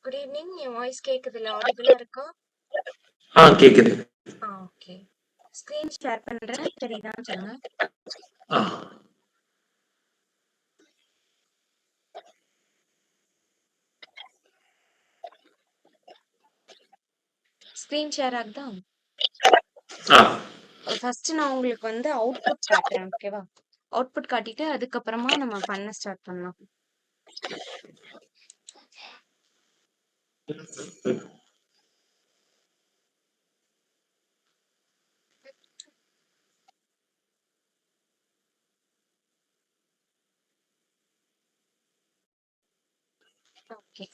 Good evening. என் voice கேக்குதுல்ல? ஆடிபிளா இருக்கா? கேக்குது. ஓகே. ஸ்க்ரீன் ஷேர் பண்றேன். தெரியுதான்னு சொல்லுங்க. ஆ ஸ்க்ரீன் ஷேர் ஆகுதா? ஆ ஃபர்ஸ்ட் நான் உங்களுக்கு வந்து அவுட்புட் காட்டுறேன். ஓகேவா? அவுட்புட் காட்டிட்டு அதுக்கப்புறமா நம்ம பண்ண ஸ்டார்ட் பண்ணலாம். ஓகே.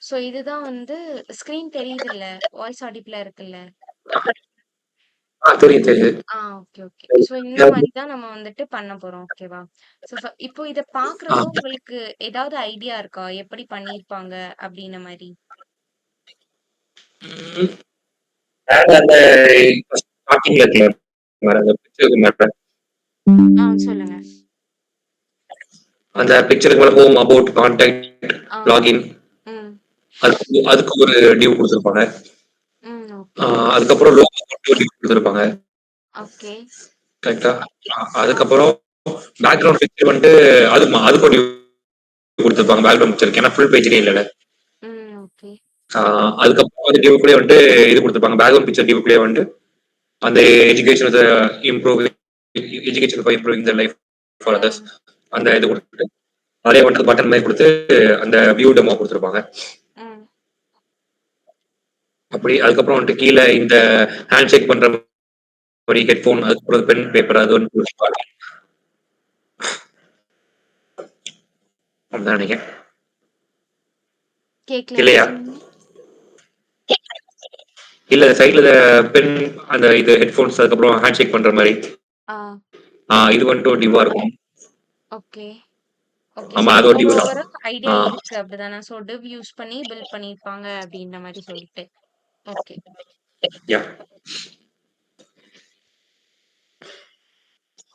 ஸோ இதுதான் வந்து ஸ்க்ரீன் தெரியுதுல்ல? வாய்ஸ் ஆடிபிளா இருக்குல்ல? தெரியும் தெரியுது. Okay, okay. ஸோ இந்த மாரி தான் நம்ம வந்துட்டு பண்ண போறோம். ஓகேவா? ஸோ இப்போ இத ஆ பார்க்குறப்போ உங்களுக்கு ஏதாவது ஐடியா இருக்கா? எப்படி பண்ணியிருப்பாங்க அப்டின்ன மாரி? ம். அந்த ஸ்டார்டிங்ல இருக்குல்ல அந்த பிக்சருக்கு மேல சொல்லுங்க. அந்த பிக்சருக்கு மேல ஹோம், அபௌட், கான்டாக்ட், ஆ. லாகின் ம். அதுக்கு ஒரு டியூ குடுத்துருப்பாங்க. ஓகே. அதுக்கப்புறம் லோகோ போட்டு ஒரு டியூ குடுத்துருப்பாங்க. ஓகே. கரெக்ட்டா? ஆ. அதுக்கப்புறம் பேக்கிரவுண்ட் பிக்சர் வந்துட்டு அதுக்கு ஒரு டியூ குடுத்துருப்பாங்க. பேக்கிரவுண்ட் பிக்சருக்கு. ஏன்னா ஃபுல் பேஜ்லயே இல்லல்ல. ஓகே. அதுக்கப்புறம் அந்த டியூக்குள்ளயே வந்துட்டு இது குடுத்துருப்பாங்க. பேக்கிரவுண்ட் பிக்சர் டியூக்குள்ளயே வந்துட்டு அந்த education improve education for improving the life for others ம். அந்த இது கொடுத்துட்டு அதே வந்துட்டு பட்டன் மாதிரி கொடுத்து அந்த வியூ டெமோ கொடுத்துருப்பாங்க. ம். அப்படி அதுக்கப்புறம் வந்துட்டு கீழே இந்த ஹேண்ட் ஷேக் பண்ற மாதிரி ஹெட்ஃபோன், அதுக்கப்புறம் பென் பேப்பர் அது ஒன்று கொடுத்துருப்பாங்க. அப்படிதான் நினைக்கிறேன். கேக்கல, என்ன இல்லையா? சொன்னீங்க? இல்ல சைட்ல பென் அந்த இது ஹெட்ஃபோன்ஸ் அதுக்கப்புறம் ஹேண்ட் ஷேக் பண்ற மாதிரி ஆ. இது வந்துட்டு டிவா இருக்கும். ஓகே. ஓகே. ஸோ ஆமா அது ஒரு ஒரு டிவ் தான். ஓவரால் ஐடியா ஆ இருக்கு அப்படிதானே? ஸோ டிவ் யூஸ் பண்ணி பில்ட் பண்ணியிருப்பாங்க அப்படின்ற மாரி சொல்லிட்டு. ஓகே. Yeah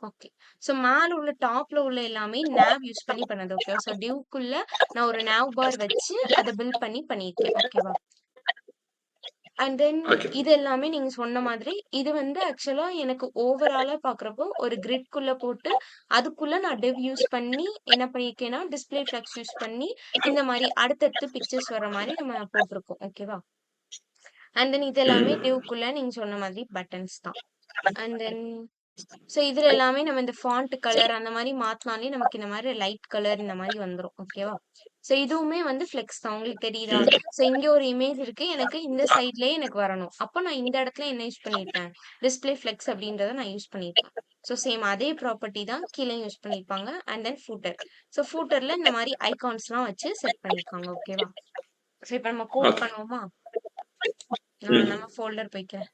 okay. ஸோ மேல உள்ள டாப்ல உள்ள எல்லாமே நேவ் யூஸ் பண்ணி பண்ணது. ஓகேவா? ஸோ டிவ்க்குள்ள நான் ஒரு நேவ் பார் வச்சு அத பில்ட் பண்ணி பண்ணியிருக்கேன். ஓகேவா? And then okay. இது எல்லாமே நீங்க சொன்ன மாதிரி, இது வந்து ஆக்சுவலா எனக்கு ஓவராலா பார்க்குறப்போ ஒரு கிரிட்குள்ள போட்டு, அதுக்குள்ள நான் டிவ் யூஸ் பண்ணி என்ன பண்ணியிருக்கேன்னா, டிஸ்ப்ளே ஃப்ளக்ஸ் யூஸ் பண்ணி இந்த மாரி அடுத்தடுத்து பிக்சர்ஸ் வர மாரி நம்ம போட்டுருக்கோம். ஓகேவா? அண்ட் தென் இது எல்லாமே ம். டிவ்க்குள்ள நீங்க சொன்ன மாதிரி பட்டன்ஸ் தான். அண்ட் தென் ஸோ இதுல எல்லாமே நம்ம இந்த ஃபாண்ட் கலர் அந்த மாரி மாத்துனாலே நமக்கு இந்த மாரி லைட் கலர் இந்த மாரி வந்துரும். ஓகேவா? ஸோ இதுவுமே வந்து ஃப்ளெக்ஸ் தான். உங்களுக்கு தெரியுதா? ஸோ இங்க ஒரு இமேஜ் இருக்கு. எனக்கு இந்த சைட்லயே எனக்கு வரணும். அப்ப நான் இந்த இடத்துல என்ன யூஸ் பண்ணியிருப்பேன்? டிஸ்ப்ளே ஃப்ளெக்ஸ் அப்படின்றத நான் யூஸ் பண்ணியிருப்பேன். ஸோ சேம் அதே ப்ராப்பர்ட்டி தான் கீழயும் யூஸ் பண்ணியிருப்பாங்க. And then footer. ஸோ ஃபூட்டர்ல இந்த மாரி ஐகான்ஸ்லாம் வச்சு செட் பண்ணியிருக்காங்க. ஓகேவா? ஸோ இப்ப நம்ம கோட் ஓகே. பண்ணுவோமா? ம். நம்ம ஃபோல்டர் போய்க்கிறேன்.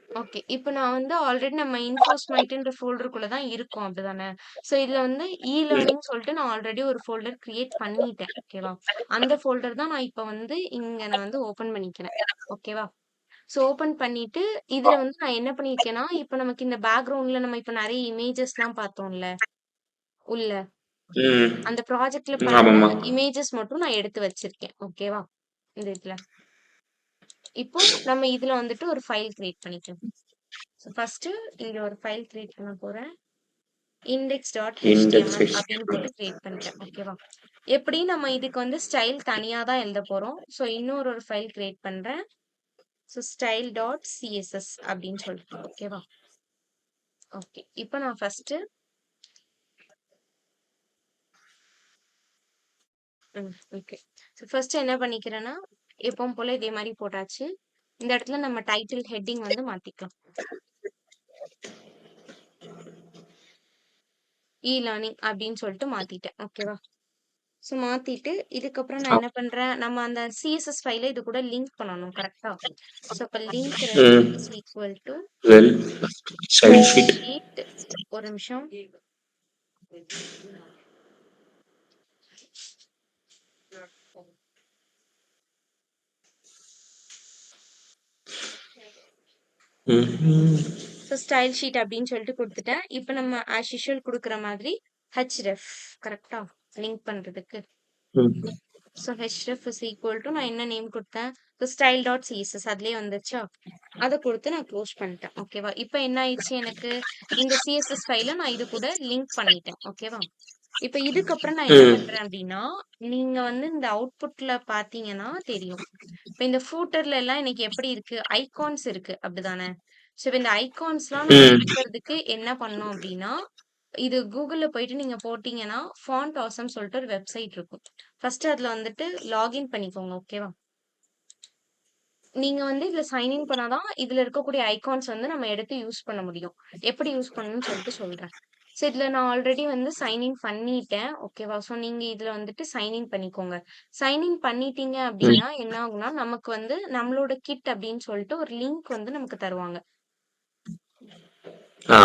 ஓகே. இப்ப நான் வந்து ஆல்ரெடி நம்ம இன்ஃபோஸ்மைட்ன்ற ஃபோல்டருக்குள்ள தான் இருக்கோம். அப்படிதானே? ஸோ இதுல வந்து லேர்னிங் சொல்லிட்டு நான் ஆல்ரெடி ஒரு ஃபோல்டர் கிரியேட் பண்ணிட்டேன். ஓகேவா? அந்த ஃபோல்டர் தான் நான் இப்ப வந்து இங்க நான் வந்து ஓப்பன் பண்ணிக்கிறேன். ஓகேவா? ஸோ ஓப்பன் பண்ணிட்டு, இதுல வந்து நான் என்ன பண்ணியிருக்கேன்னா, இப்ப நமக்கு இந்த பேக்கிரவுண்ட்ல நம்ம இப்ப நெறைய இமேஜஸ்லாம் பார்த்தோம்ல, உள்ள. ம். அந்த ப்ராஜெக்ட்ல பண்ண ஆமாமா. இமேஜஸ் மட்டும் நான் எடுத்து வச்சிருக்கேன். ஓகேவா? இந்த இதுல. இப்போ நம்ம இதுல வந்துட்டு ஒரு ஃபைல் கிரியேட் பண்ணிக்கலாம். ஸோ ஃபர்ஸ்ட்டு இங்க ஒரு ஃபைல் கிரியேட் பண்ண போறேன். இண்டெக்ஸ் index.html ஹெச் அப்படின்னு போட்டு கிரியேட் பண்ணிட்டேன். ஓகேவா? எப்படி நம்ம இதுக்கு வந்து ஸ்டைல் தனியா தான் எழுத போறோம். ஸோ இன்னொரு ஒரு ஃபைல் கிரியேட் பண்றேன். ஸோ style.css அப்படின்னு சொல்லிட்டு. ஓகேவா? ஓகே. இப்போ நான் ஃபர்ஸ்ட்டு ஓகே. ஸோ ஃபர்ஸ்ட்டு என்ன பண்ணிக்கிறேன்னா, எப்பவும் போல இதே மாரி போட்டாச்சு. இந்த இடத்துல நம்ம டைட்டில் ஹெட்டிங் வந்து மாத்திக்கலாம். லேர்னிங் அப்படின்னு சொல்லிட்டு மாத்திட்டேன். ஓகேவா? ஸோ மாத்திட்டு, இதுக்கப்புறம் நான் என்ன பண்றேன், நம்ம அந்த சிஎஸ்எஸ் ஃபைல இது கூட லிங்க் பண்ணணும். கரெக்ட்டா? ஸோ அப்ப லிங்க் ரெட் ம். Is equal to rel style sheet. Sheet ஒரு நிமிஷம். ம்ஹ்ம். ஸோ ஸ்டைல் ஷீட் அப்படின்னு சொல்லிட்டு குடுத்துட்டேன். இப்ப நம்ம ஆஸ் யூசுவல் குடுக்குற மாதிரி href கரெக்ட்டா? லிங்க் பண்றதுக்கு. ம். So href is equal to நான் என்ன நேம் குடுத்தேன்? ஸோ ஸ்டைல் டாட் சிஎஸ்எஸ் அதுலயே வந்துருச்சா? அத குடுத்து நான் க்ளோஸ் பண்ணிட்டேன். ஓகேவா? இப்ப என்ன ஆயிடுச்சு எனக்கு? இந்த சிஎஸ்எஸ் ஃபைல நான் இது கூட லிங்க் பண்ணிட்டேன். ஓகேவா? இப்ப இதுக்கப்புறம் நான் என்ன ம். பண்றேன் அப்டின்னா, நீங்க வந்து இந்த அவுட்புட்ல பார்த்தீங்கன்னா தெரியும். இப்ப இந்த ஃபூட்டர்ல எல்லாம் எனக்கு எப்படி இருக்கு? ஐகான்ஸ் இருக்கு. அப்படிதானே? ஸோ இப்ப இந்த ஐகான்ஸ்லாம் நம்ம ம். குடுக்கறதுக்கு என்ன பண்ணோம் அப்டின்னா, இது கூகுள்ல போயிட்டு நீங்க போட்டீங்கன்னா, ஃபாண்ட் ஆசம் சொல்லிட்டு ஒரு வெப்சைட் இருக்கும். ஃபர்ஸ்ட் அதுல வந்துட்டு லாகின் பண்ணிக்கோங்க. ஓகேவா? நீங்க வந்து இதுல சைன் இன் பண்ணா தான், இதுல இருக்கக்கூடிய ஐகான்ஸ் வந்து நம்ம எடுத்து யூஸ் பண்ண முடியும். எப்படி யூஸ் பண்ணணும்னு சொல்லிட்டு சொல்றேன். ஸோ இதுல நான் ஆல்ரெடி வந்து சைன் இன் பண்ணிட்டேன். ஓகேவா? ஸோ நீங்க இதுல வந்துட்டு சைன் இன் பண்ணிக்கோங்க. சைன் இன் பண்ணிட்டீங்க ம். அப்படின்னா, என்ன ஆகும்னா, நமக்கு வந்து நம்மளோட கிட் அப்படின்னு சொல்லிட்டு ஒரு லிங்க் வந்து நமக்கு தருவாங்க. ஆ.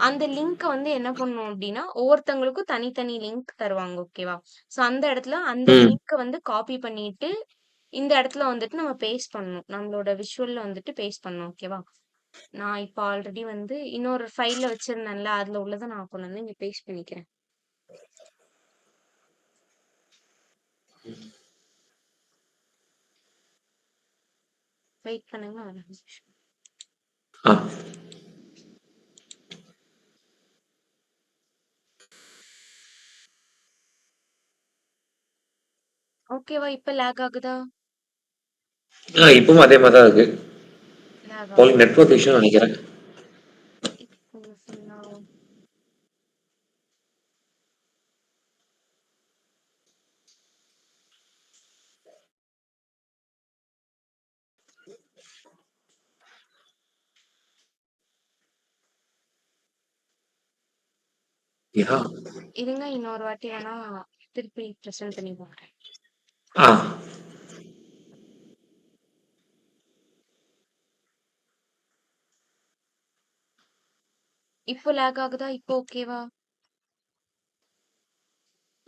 அந்த லிங்க்க வந்து என்ன பண்ணணும் அப்படின்னா, ஒவ்வொருத்தவங்களுக்கும் தனித்தனி லிங்க் தருவாங்க. ஓகேவா? ஸோ அந்த இடத்துல அந்த ம். லிங்க்க வந்து காப்பி பண்ணிட்டு, இந்த இடத்துல வந்துட்டு நம்ம பேஸ்ட் பண்ணணும். நம்மளோட விஷுவல்ல வந்துட்டு பேஸ்ட் பண்ணணும். ஓகேவா? நான் இப்ப ஆல்ரெடி வந்து இன்னொரு ஃபைல்ல வச்சிருந்தேன்ல, அதுல உள்ளத நான் கொண்டு வந்து இங்க பேஸ்ட் பண்ணிக்கிறேன். வெயிட் பண்ணுங்க. ஒரு நிமிஷம். ஆ. ஓகேவா? இப்ப லேக் ஆகுதா? இப்பவும் அதே மாரி தான் இருக்கு. லேக் உங்களுக்கு ஆகுது. நெட்வொர்க் இஷ்யூன்னு நெனைக்கிறேன். இப்போ ஃபுல்லா யா. இருங்க இன்னொரு வாட்டி வேணா திருப்பி பிரசன்ட் பண்ணி பாக்குறேன். ஆ. இப்போ லேக் ஆகுதா? இப்போ ஓகேவா?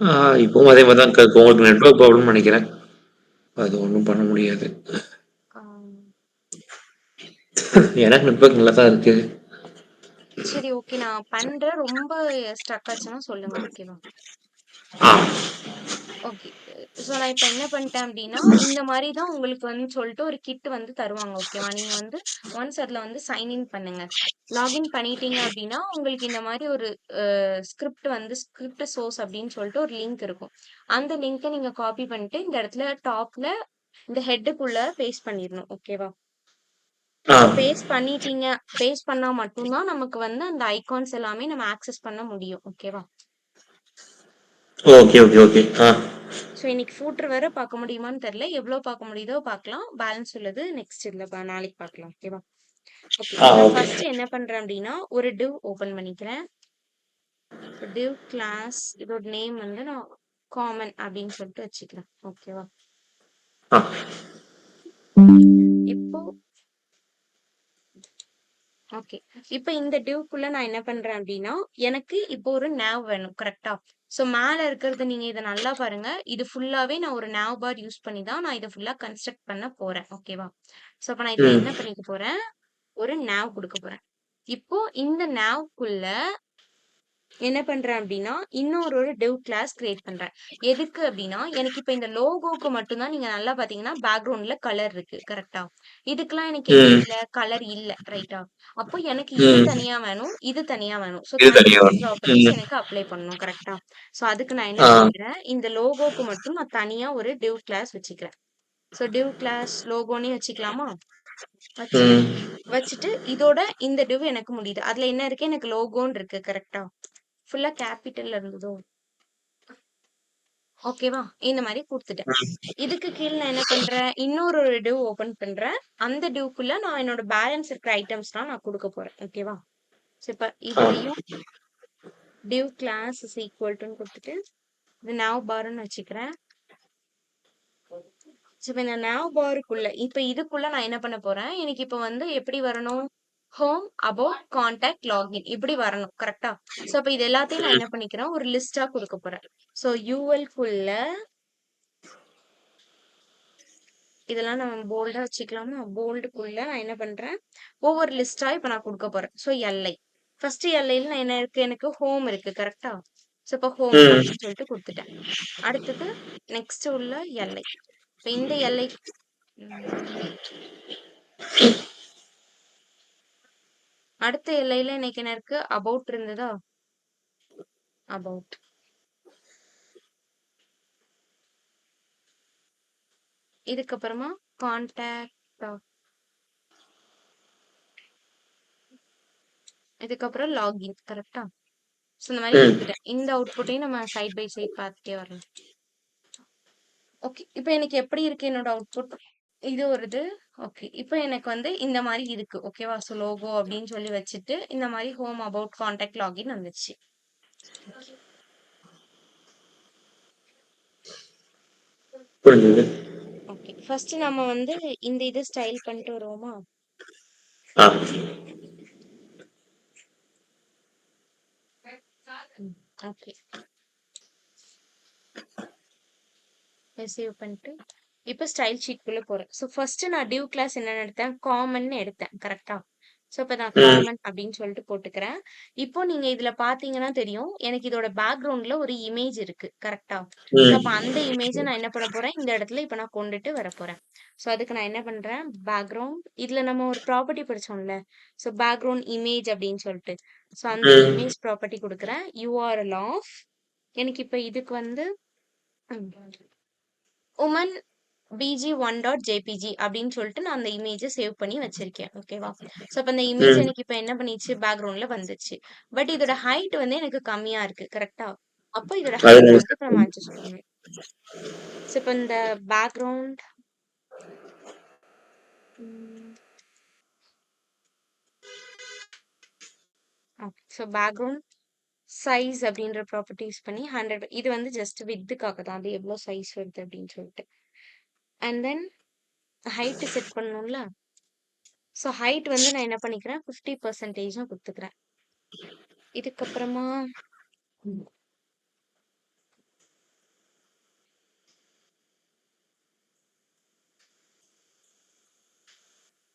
ஆ இப்பவும் அதே மாரி தான் இருக்கு. உங்களுக்கு நெட்வொர்க் ப்ராப்ளம்னு நெனைக்கிறேன். அது ஒண்ணும் பண்ண முடியாது. ஆம். எனக்கு நெட்வொர்க் நல்லா தான் இருக்கு. சரி ஓகே நான் பண்றேன். ரொம்ப ஸ்ட்ரக் ஆச்சுன்னா சொல்லுங்க. ஓகேவா? ஆ. ஓகே. ஸோ நான் இப்ப என்ன பண்ணிட்டேன் அப்டின்னா, இந்த மாரி தான் உங்களுக்கு வந்து சொல்லிட்டு ஒரு கிட் வந்து தருவாங்க. ஓகேவா? நீங்க வந்து ஒன்ஸ் அதுல வந்து சைன் இன் பண்ணுங்க. லாகின் பண்ணிட்டீங்க அப்டின்னா, உங்களுக்கு இந்த மாரி ஒரு ஸ்கிரிப்ட் சோர்ஸ் அப்டின்னு சொல்லிட்டு ஒரு லிங்க் இருக்கும். அந்த லிங்க்க நீங்க காப்பி பண்ணிட்டு, இந்த இடத்துல டாப்ல இந்த ஹெட்டுக்குள்ள பேஸ்ட் பண்ணிரணும். ஓகேவா? ஆ. ஸோ பேஸ்ட் பண்ணா மட்டும் தான் நமக்கு வந்து அந்த ஐகான்ஸ் எல்லாமே நம்ம ஆக்சஸ் பண்ண முடியும். ஓகேவா? Okay, okay, okay. ஆ. ஸோ இன்னைக்கு ஃபூட்டர் வேற பார்க்க முடியுமான்னு தெரியல. எவ்வளோ பார்க்க முடியுதோ பார்க்கலாம். பேலன்ஸ் உள்ளது நெக்ஸ்ட் இதுல நாளைக்கு பார்க்கலாம். ஓகேவா? ஓகே. ஆ, நான் ஓகே. ஃபர்ஸ்ட் என்ன பண்றேன் அப்டின்னா, ஒரு டிவ் ஓப்பன் பண்ணிக்கிறேன். டிவ் கிளாஸ் இதோட நேம் வந்து நான் காமன் அப்டின்னு சொல்லிட்டு வச்சுக்கிறேன். ஓகேவா? ஆ. இப்போ ஓகே. இப்ப இந்த டிவ்க்குள்ள நான் என்ன பண்றேன் அப்டின்னா, எனக்கு இப்போ ஒரு நேவ் வேணும். கரெக்ட்டா? ஸோ மேல இருக்கிறது நீங்க இத நல்லா பாருங்க. இது ஃபுல்லாவே நான் ஒரு நேவ் பார் யூஸ் பண்ணி தான் நான் இத ஃபுல்லா கன்ஸ்ட்ரக்ட் பண்ண போறேன். ஓகேவா? ஸோ அப்ப நான் இதுல ம். என்ன பண்ணிக்க போறேன்? ஒரு நேவ் குடுக்க போறேன். இப்போ இந்த நேவ்க்குள்ள என்ன பண்றேன் அப்டின்னா, இன்னொரு ஒரு டிவ் கிளாஸ் கிரியேட் பண்றேன். எதுக்கு அப்டின்னா, எனக்கு இப்ப இந்த லோகோக்கு மட்டும் தான் நீங்க நல்லா பார்த்தீங்கன்னா, பேக்கிரவுண்ட்ல கலர் இருக்கு. கரெக்ட்டா? இதுக்கெல்லாம் எனக்கு என்ன ம். இல்ல? கலர் இல்ல. ரைட்டா? அப்போ எனக்கு இது ம். தனியா வேணும். இது தனியா வேணும். ஸோ இது தனியா கன்ஸ்ட்ரக்ட் வரும். ப்ராப்பர்ட்டீஸ் ம். எனக்கு அப்ளை பண்ணணும். கரெக்ட்டா? ஸோ அதுக்கு நான் என்ன ஆ. பண்ணிக்கிறேன், இந்த லோகோக்கு மட்டும் நான் தனியா ஒரு டிவ் கிளாஸ் வச்சுக்கிறேன். ஸோ டிவ் கிளாஸ் லோகோன்னே வச்சுக்கலாமா? வச்சுட்டேன். ம். வச்சுட்டு இதோட இந்த டிவ் எனக்கு முடியுது. அதுல என்ன இருக்கு? எனக்கு லோகோன்னு இருக்கு. கரெக்ட்டா? ஃபுல்லா கேப்பிட்டல்ல இருந்ததோ? ஓகேவா? இந்த மாரி குடுத்துட்டேன். ம். இதுக்கு கீழ நான் என்ன பண்றேன், இன்னொரு ஒரு டிவ் ஓப்பன் பண்றேன். அந்த டிவ்க்குள்ள நான் என்னோட பேலன்ஸ் இருக்கிற ஐட்டம்ஸ்லாம் நான் குடுக்க போறேன். ஓகேவா? சோ இப்ப ஆ. இதுலயும் டிவ் கிளாஸ் இஸ் ஈக்குவல் டூன்னு குடுத்துட்டு, இது நவ் பார்ன்னு வச்சுக்கிறேன். சோ இப்ப இந்த நவ் பாருக்குள்ள இப்ப இதுக்குள்ள நான் என்ன பண்ண போறேன், எனக்கு இப்ப வந்து எப்படி வரணும்? ஹோம், அபௌட், கான்டாக்ட், லாகின் இப்படி வரணும். கரெக்ட்டா? சோ அப்ப இது எல்லாத்தையும் நான் என்ன பண்ணிக்கிறேன், ஒரு லிஸ்ட்டா குடுக்க போறேன். சோ யுஎல் குள்ள இதெல்லாம் நம்ம போல்டா வச்சுக்கலாமா? போல்டுக்குள்ள நான் என்ன பண்றேன், ஒவ்வொரு லிஸ்ட்டா இப்ப நான் குடுக்க போறேன். So LI. ஃபர்ஸ்ட் எல்ஐல நான் என்ன இருக்கு? எனக்கு ஹோம் இருக்கு. கரெக்ட்டா? ஸோ இப்ப ஹோம் ம். அப்படின்னு சொல்லிட்டு குடுத்துட்டேன். அடுத்தது நெக்ஸ்ட் உள்ள எல்ஐ. இப்ப இந்த எல்ஐ ம், அடுத்த எல்லையில எனக்கு என்ன இருக்கு? அபவுட் இருந்ததா? அபவுட். இதுக்கப்புறமா கான்டாக்ட். இதுக்கப்புறம் லாகின். கரெக்ட்டா? ஸோ இந்த மாரி ம். குடுத்துட்டேன். இந்த அவுட்புட்டையும் நம்ம சைட் பை சைட் பார்த்துட்டே வரலாம். ஓகே. இப்ப எனக்கு எப்படி இருக்கு என்னோட அவுட்புட்? இது ஒரு இது. ஓகே. இப்ப எனக்கு வந்து இந்த மாரி இருக்கு. ஓகேவா? ஸோ லோகோ அப்படின்னு சொல்லி வச்சுட்டு, இந்த மாரி ஹோம், அபவுட், கான்டாக்ட், லாகின் வந்துச்சு. புரிஞ்சுது. ஓகே. ஃபர்ஸ்ட் நம்ம வந்து இந்த இத ஸ்டைல் பண்ணிட்டு வருவோமா? ஆ. ம். ஓகே. சேவ் பண்ணிட்டு, இப்ப ஸ்டைல் ஷீட்குள்ள போறேன். ஸோ ஃபர்ஸ்ட் நான் டிவ் கிளாஸ் என்னன்னு எடுத்தேன்? காமன்னு எடுத்தேன். கரெக்ட்டா? ஸோ இப்ப நான் ம். காமன் அப்படின்னு சொல்லிட்டு போட்டுக்கிறேன். இப்போ நீங்க இதுல பார்த்தீங்கன்னா தெரியும். எனக்கு இதோட பேக்கிரவுண்ட்ல ஒரு இமேஜ் இருக்கு. கரெக்ட்டா? ஸோ ம். அப்ப அந்த இமேஜ நான் என்ன பண்ண போறேன்? இந்த இடத்துல இப்ப நான் கொண்டுட்டு வரப்போறேன். ஸோ அதுக்கு நான் என்ன பண்றேன்? பேக்கிரவுண்ட் இதுல நம்ம ஒரு ப்ராப்பர்ட்டி படிச்சோம்ல. ஸோ பேக்கிரவுண்ட் இமேஜ் அப்படின்னு சொல்லிட்டு. ஸோ அந்த ம். இமேஜ் ப்ராப்பர்ட்டி குடுக்குறேன். URL ஆஃப் எனக்கு இப்ப இதுக்கு வந்து உமன் bg1.jpg அப்படின்னு சொல்லிட்டு நான் அந்த இமேஜ சேவ் பண்ணி வச்சிருக்கேன். ஓகேவா? ஸோ அப்ப அந்த இமேஜ் ம். எனக்கு இப்ப என்ன பண்ணிச்சு? பேக்கிரவுண்ட்ல வந்துச்சு. பட் இதோட ஹைட் வந்து எனக்கு கம்மியா இருக்கு. கரெக்ட்டா? அப்போ இதோட அது ஹைட் நம்ம வந்து இப்ப நம்ம அட்ஜஸ்ட் பண்ணணும். ஸோ இப்ப இந்த background okay. So background size அப்படின்ற ப்ராப்பர்ட்டி யூஸ் பண்ணி 100 இது வந்து ஜஸ்ட் விட்த்துக்காக தான். அது எவ்வளோ சைஸ் வருது அப்படின்னு சொல்லிட்டு. அண்ட் தென் ஹைட் செட் பண்ணணும்ல. ஸோ ஹைட் வந்து நான் என்ன பண்ணிக்கிறேன்? 50% குடுத்துக்கிறேன். இதுக்கப்புறமா ம்.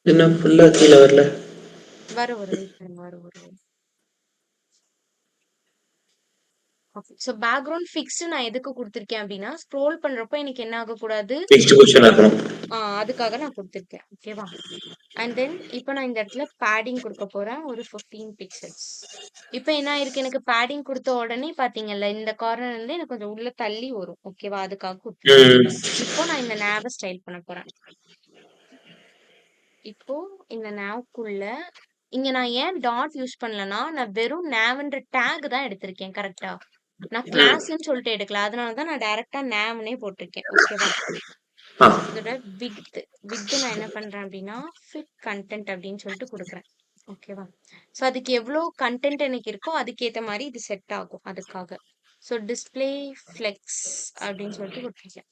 என்ன ஃபுல்லா கீழ வரல? வரும். வெயிட் பண்ணுங்க. வரும். ஓகே. ஸோ பேக்கிரவுண்ட் ஃபிக்ஸ்டு நான் எதுக்கு குடுத்துருக்கேன் அப்டின்னா, ஸ்க்ரோல் பண்றப்போ எனக்கு என்ன ஆகக்கூடாது? ஃபிக்ஸ்ட் பொசிஷன் ஆக்கணும். அதுக்காக நான் குடுத்துருக்கேன். ஓகேவா? அண்ட் தென் இப்ப நான் இந்த இடத்துல பேடிங் குடுக்க போறேன். ஒரு 15 பிக்சல்ஸ். இப்ப என்ன ஆயிருக்கு? எனக்கு பேடிங் குடுத்த உடனே பார்த்தீங்கல்ல, இந்த கார்னர்ல இருந்து எனக்கு கொஞ்சம் உள்ள தள்ளி வரும். ஓகேவா? அதுக்காக குடுத்துருக்கேன். ம். இப்போ நான் இந்த நேவ ஸ்டைல் பண்ண போறேன். இப்போ இந்த நேவ்க்குள்ள இங்க நான் ஏன் டாட் யூஸ் பண்ணலன்னா, நான் வெறும் நேவ்ன்ற டேக் தான் எடுத்திருக்கேன். கரெக்ட்டா? நான் ம். கிளாஸ்ன்னு சொல்லிட்டு எடுக்கல. அதனால தான் நான் டைரக்ட்டா நேவ்னே போட்டிருக்கேன். ஓகேவா? ஆ. இதோட விட்த் நான் என்ன பண்றேன் அப்டின்னா, ஃபிட் கன்டென்ட் அப்டின்னு சொல்லிட்டு குடுக்குறேன். ஓகேவா? ஸோ அதுக்கு எவ்ளோ கன்டென்ட் எனக்கு இருக்கோ, அதுக்கேத்த மாரி இது செட் ஆகும். அதுக்காக. ஸோ டிஸ்ப்ளே ஃப்ளெக்ஸ் அப்டின்னு சொல்லிட்டு குடுத்துருக்கேன்.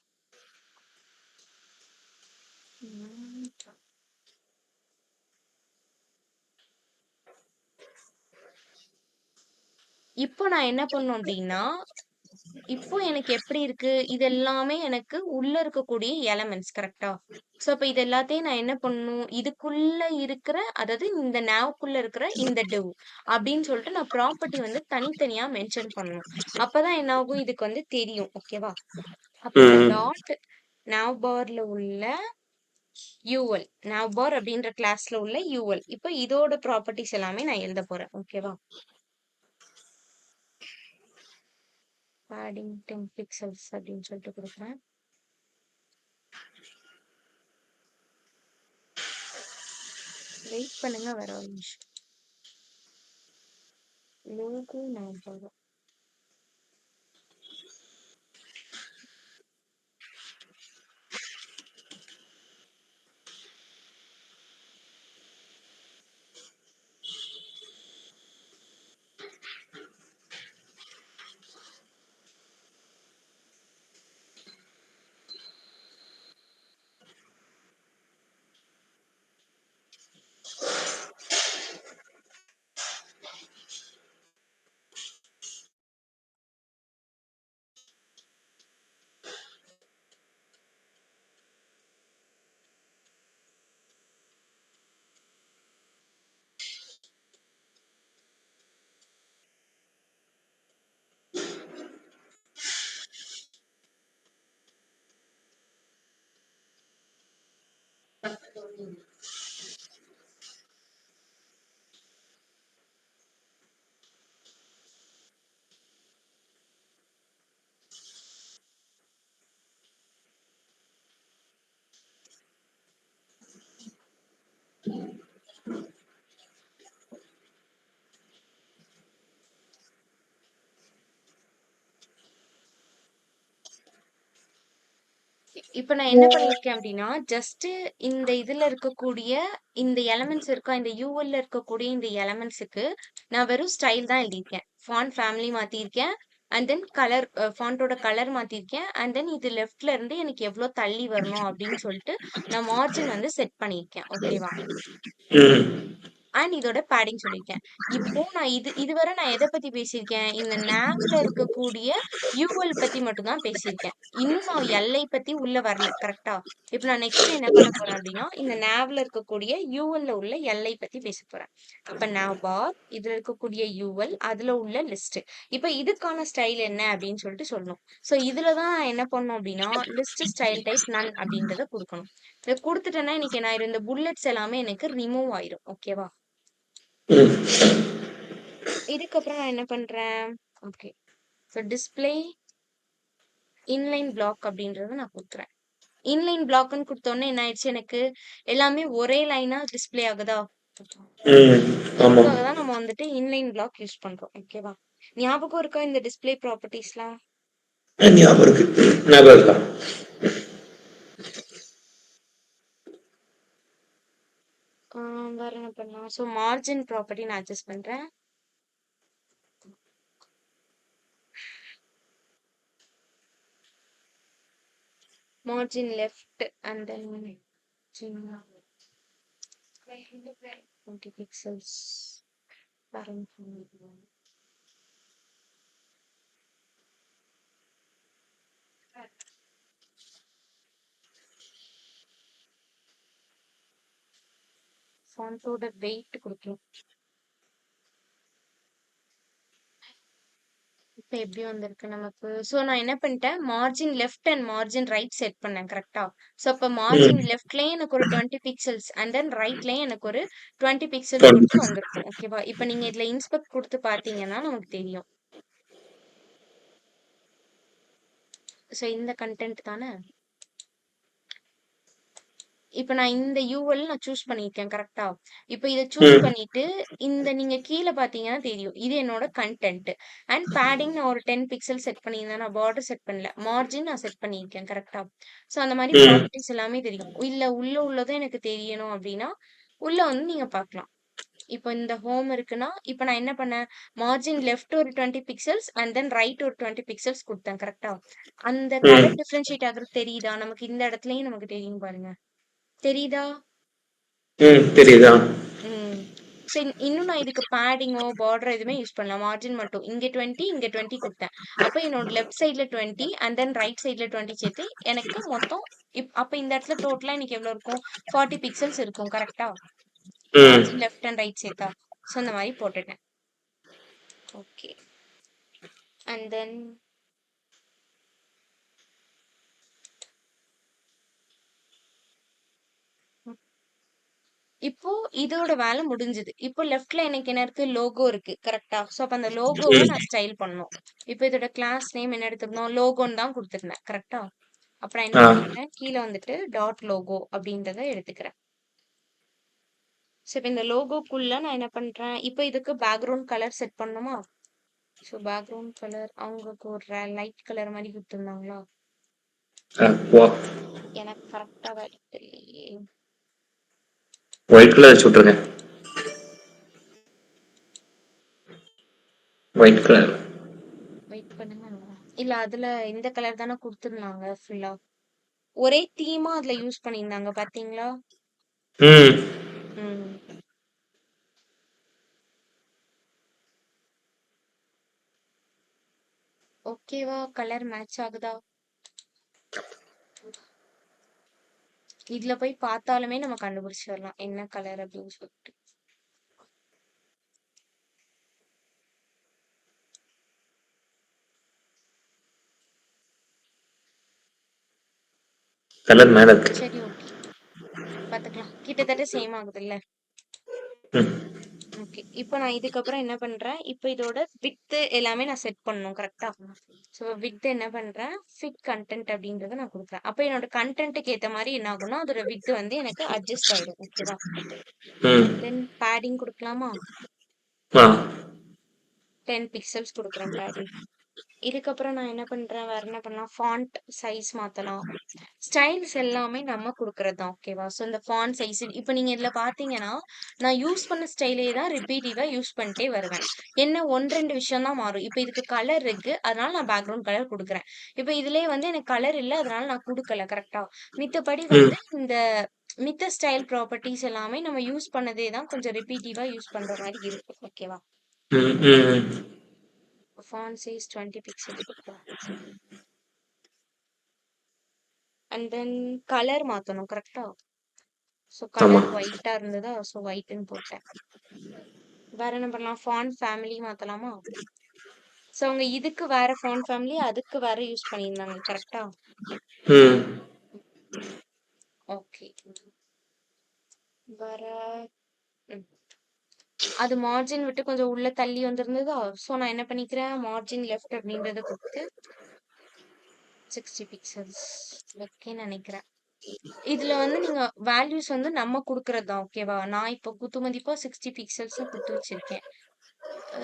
ம். இப்போ நான் என்ன பண்ணணும் அப்டின்னா, இப்போ எனக்கு எப்படி இருக்கு? இது எல்லாமே எனக்கு உள்ள இருக்கக்கூடிய எலமெண்ட்ஸ் கரெக்ட்டா? ஸோ அப்ப இது எல்லாத்தையும் நான் என்ன பண்ணணும்? இதுக்குள்ள இருக்கிற அதாவது இந்த நேவ்க்குள்ள இருக்கிற இந்த டிவ் அப்படின்னு சொல்லிட்டு நான் ப்ராப்பர்ட்டி வந்து தனித்தனியா மென்ஷன் பண்ணணும். அப்பதான் என்ன ஆகும்? இதுக்கு வந்து தெரியும். ஓகேவா? அப்ப இந்த ம். டாட் nav barல உள்ள UL nav bar அப்படின்ற கிளாஸ்ல உள்ள UL. இப்ப இதோட ப்ராப்பர்ட்டீஸ் எல்லாமே நான் எழுத போறேன். ஓகேவா? padding 10 பிக்சல்ஸ் அப்படின்னு சொல்லிட்டு குடுக்குறேன். வெயிட் பண்ணுங்க வர ஒரு நிமிஷம். Logo nav bar. இப்ப நான் என்ன பண்ணியிருக்கேன் அப்படின்னா, ஜஸ்ட் இந்த இதுல இருக்கக்கூடிய இந்த எலிமெண்ட்ஸ் இருக்கா, இந்த யூஎல்ல இருக்கக்கூடிய இந்த எலிமெண்ட்ஸுக்கு நான் வெறும் ஸ்டைல் தான் எழுதியிருக்கேன். ஃபாண்ட் ஃபேமிலி மாத்தியிருக்கேன். அண்ட் தென் கலர் ஃபாண்டோட கலர் மாத்தியிருக்கேன். அண்ட் தென் இது லெஃப்ட்ல இருந்து எனக்கு எவ்வளோ தள்ளி வரணும் அப்படின்னு சொல்லிட்டு நான் மார்ஜின் வந்து செட் பண்ணியிருக்கேன். ஓகேவா? ம். அண்ட் இதோட பேடிங் சொல்லியிருக்கேன். இப்போ நான் இதுவரை நான் எத பத்தி பேசியிருக்கேன்? இந்த நேவ்ல இருக்கக்கூடிய யூஎல் பத்தி மட்டும் தான் பேசியிருக்கேன். இன்னும் நான் எல்ஐ பத்தி உள்ள வரல. கரெக்ட்டா? இப்ப நான் நெக்ஸ்ட் என்ன பண்ண போறேன் அப்டின்னா, இந்த நேவ்ல இருக்கக்கூடிய யூஎல்ல உள்ள எல்ஐ பத்தி பேசப் போறேன். அப்ப நேவ் பார், இதுல இருக்கக்கூடிய யூஎல், அதுல உள்ள லிஸ்ட். இப்ப இதுக்கான ஸ்டைல் என்ன அப்டின்னு சொல்லிட்டு சொல்லணும். சோ இதுல தான் நான் என்ன பண்ணணும் அப்டின்னா, லிஸ்ட் ஸ்டைல் டைப் நன் அப்டின்றத குடுக்கணும். இத குடுத்துட்டேன்னா எனக்கு என்ன ஆயிரும்? இந்த புல்லட்ஸ் எல்லாமே எனக்கு ரிமூவ் ஆயிரும். ஓகேவா? ம். இதுக்கப்புறம் நான் என்ன பண்றேன்? Okay. So display inline black அப்படின்றத நான் குடுக்குறேன். இன்லைன் பிளாக்ன்னு குடுத்தோனே என்ன ஆயிடுச்சு எனக்கு? எல்லாமே ஒரே லைனா டிஸ்ப்ளே ஆகுதா? ம். ஆமா. இதுக்காக தான் நம்ம வந்துட்டு இன்லைன் பிளாக் யூஸ் பண்றோம். ஓகேவா? ஞாபகம் இருக்கா இந்த டிஸ்ப்ளே ப்ராப்பர்ட்டீஸ்லாம்? ஞாபகம் இருக்கு. ஞாபகம் இருக்கா? ஆ வேற என்ன பண்ணலாம்? ஸோ மார்ஜின் ப்ராப்பர்ட்டி நான் அட்ஜஸ்ட் பண்றேன். Margin left and then 20 pixels. ஃபாண்டோட வெயிட் குடுக்கணும். இப்ப எப்படி வந்திருக்கு நமக்கு? சோ நான் என்ன பண்ணிட்டேன், margin left and margin right set பண்ணேன். கரெக்ட்டா? சோ அப்ப மார்ஜின் ம். லெஃப்ட்லயும் எனக்கு ஒரு 20 பிக்சல்ஸ் அண்ட் தென் ரைட்லயும் எனக்கு ஒரு 20 பிக்சல்ஸ் குடுத்து 20. வந்திருக்கும். ஓகேவா? இப்ப நீங்க இதுல இன்ஸ்பெக்ட் குடுத்து பார்த்தீங்கன்னா நமக்கு தெரியும். சோ இந்த கன்டென்ட் தானே? இப்ப நான் இந்த யூஎல் நான் சூஸ் பண்ணியிருக்கேன். கரெக்ட்டா? இப்ப இத சூஸ் ம். பண்ணிட்டு, இந்த நீங்க கீழ பார்த்தீங்கன்னா தெரியும். இது என்னோட கன்டென்ட். அண்ட் பேடிங் நான் ஒரு 10 பிக்சல் செட் பண்ணியிருந்தேன். நான் பார்டர் செட் பண்ணல. மார்ஜின் நான் செட் பண்ணியிருக்கேன். கரெக்ட்டா? சோ அந்த மாரி ம். ப்ராப்பர்ட்டீஸ் எல்லாமே தெரியும். இல்ல உள்ள உள்ளதும் எனக்கு தெரியணும் அப்டின்னா, உள்ள வந்து நீங்க பார்க்கலாம். இப்போ இந்த ஹோம் இருக்குன்னா, இப்ப நான் என்ன பண்ணேன், மார்ஜின் லெஃப்ட் ஒரு 20 பிக்சல்ஸ் அண்ட் தென் ரைட் ஒரு 20 பிக்சல்ஸ் குடுத்தேன். கரெக்ட்டா? அந்த ம். கலர் டிஃபரன்ஷியேட் ஆகுறது தெரியுதா? நமக்கு இந்த இடத்துலயும் நமக்கு தெரியும் பாருங்க. தெரியுதா? ம். தெரியுதா? ம். சோ இன்னும் நான் இதுக்கு பேடிங்கோ, பார்டர் எதுவுமே யூஸ் பண்ணல. மார்ஜின் மட்டும். இங்க 20, இங்க 20 குடுத்தேன். அப்ப என்னோட லெஃப்ட் சைட்ல 20 அண்ட் தென் ரைட் சைட்ல 20 சேர்த்து எனக்கு மொத்தம் அப்ப இந்த இடத்துல டோட்டலா எனக்கு எவ்வளவு இருக்கும்? 40 பிக்சல்ஸ் இருக்கும். கரெக்ட்டா? ம். மார்ஜின் லெஃப்ட் அண்ட் ரைட் சேர்த்தா. சோ இந்த மாரி போட்டுட்டேன். ஓகே. அண்ட் தென் இப்போ இதோட வேலை முடிஞ்சது. இப்போ லெஃப்ட்ல எனக்கு என்ன இருக்கு? லோகோ இருக்கு. கரெக்ட்டா? சோ அப்ப அந்த லோகோவ ம். நான் ஸ்டைல் பண்ணணும். இப்போ இதோட கிளாஸ் நேம் என்ன எடுத்திருந்தோம்? லோகோன்னு தான் குடுத்திருந்தேன். கரெக்ட்டா? அப்ப நான் என்ன ஆ. பண்ணிக்கிறேன்? கீழ வந்துட்டு டாட் லோகோ அப்படின்றத எடுத்துக்கிறேன். சோ இப்ப இந்த லோகோக்குள்ள நான் என்ன பண்றேன்? இப்போ இதுக்கு பேக்கிரவுண்ட் கலர் செட் பண்ணணுமா? சோ பேக்கிரவுண்ட் கலர் அவங்களுக்கு ஒரு லைட் கலர் மாரி குடுத்திருந்தாங்களா? வா எனக்கு கரெக்ட்டா தெரியலையே. ஒயிட் கலர் வச்சு விட்டுருங்க. White colour. வெயிட் பண்ணுங்க. இல்ல அதுல இந்த கலர் தானே குடுத்திருந்தாங்க ஃபுல்லா. ஒரே தீமா அதுல யூஸ் பண்ணியிருந்தாங்க பாத்தீங்களா? ம். ம். ஓகேவா? கலர் மேட்ச் ஆகுதா? இதுல போய் பார்த்தாலுமே நம்ம கண்டுபிடிச்சிடலாம். என்ன கலர் அப்படின்னு சொல்லிட்டு. கலர் மேல இருக்கு. சரி ஓகே. பாத்துக்கலாம். கிட்டத்தட்ட சேம் ஆகுதுல்ல. ம். ஓகே. இப்போ நான் இதுக்கப்புறம் என்ன பண்றேன், இப்போ இதோட விட்த் எல்லாமே நான் செட் பண்ணணும் கரெக்ட்டா? ஸோ விட்த் என்ன பண்றேன், ஃபிட் கன்டென்ட் அப்படின்றத நான் குடுக்குறேன். அப்போ என்னோட கன்டென்ட்க்கு ஏத்த மாரி என்ன ஆகும்னா, அதோட விட்த் வந்து எனக்கு அட்ஜஸ்ட் ஆயிடும். ஓகேவா? ம். அண்ட் தென் பேடிங் குடுக்கலாமா? ஆ. 10 பிக்சல்ஸ் குடுக்குறேன் பேடிங். இதுக்கப்புறம் நான் என்ன பண்றேன், வேற என்ன பண்ணலாம், ஃபாண்ட் சைஸ் மாத்தலாம். ஸ்டைல்ஸ் எல்லாமே நம்ம குடுக்குறது தான். ஓகேவா? ஸோ இந்த ஃபாண்ட் சைஸ் இப்ப நீங்க இதுல பார்த்தீங்கன்னா, நான் யூஸ் பண்ண ஸ்டைலே தான் ரிப்பீட்டிவா யூஸ் பண்ணிட்டே வருவேன். என்ன 1, 2 விஷயம் தான் மாறும். இப்ப இதுக்கு கலர் இருக்கு. அதனால நான் பேக்கிரவுண்ட் கலர் குடுக்குறேன். இப்ப இதுலயே வந்து எனக்கு கலர் இல்ல. அதனால நான் குடுக்கல. கரெக்ட்டா? மித்தபடி ம். வந்து இந்த மித்த ஸ்டைல் ப்ராப்பர்ட்டீஸ் எல்லாமே நம்ம யூஸ் பண்ணதே தான் கொஞ்சம் ரிப்பீட்டிவா யூஸ் பண்ற மாரி இருக்கு. ஓகேவா? ம். ம். ஃபாண்ட் சைஸ் 20 பிக்சல்ஸ் குடுக்குறேன். அண்ட் தென் கலர் மாத்தணும். கரெக்ட்டா? ஸோ ஆமா. கலர் ஒயிட்டா இருந்ததா, ஸோ ஒயிட்ன்னு போட்டேன். வேற என்ன பண்ணலாம்? Font family மாத்தலாமா? ஸோ அவங்க இதுக்கு வேற ஃபாண்ட் ஃபேமிலி, அதுக்கு வேற யூஸ் பண்ணியிருந்தாங்க. கரெக்ட்டா? ம். ஓகே. வேற ம். அது மார்ஜின் விட்டு கொஞ்சம் உள்ள தள்ளி வந்திருந்ததா, ஸோ நான் என்ன பண்ணிக்கிறேன், மார்ஜின் லெஃப்ட் அப்படின்றத குடுத்து 60 பிக்சல்ஸ் ஓகேன்னு நெனைக்கிறேன். இதுல வந்து நீங்க வேல்யூஸ் வந்து நம்ம குடுக்குறது தான். ஓகேவா? நான் இப்போ குத்துமதிப்பா 60 பிக்சல்ஸ்ன்னு குடுத்து வச்சிருக்கேன். அ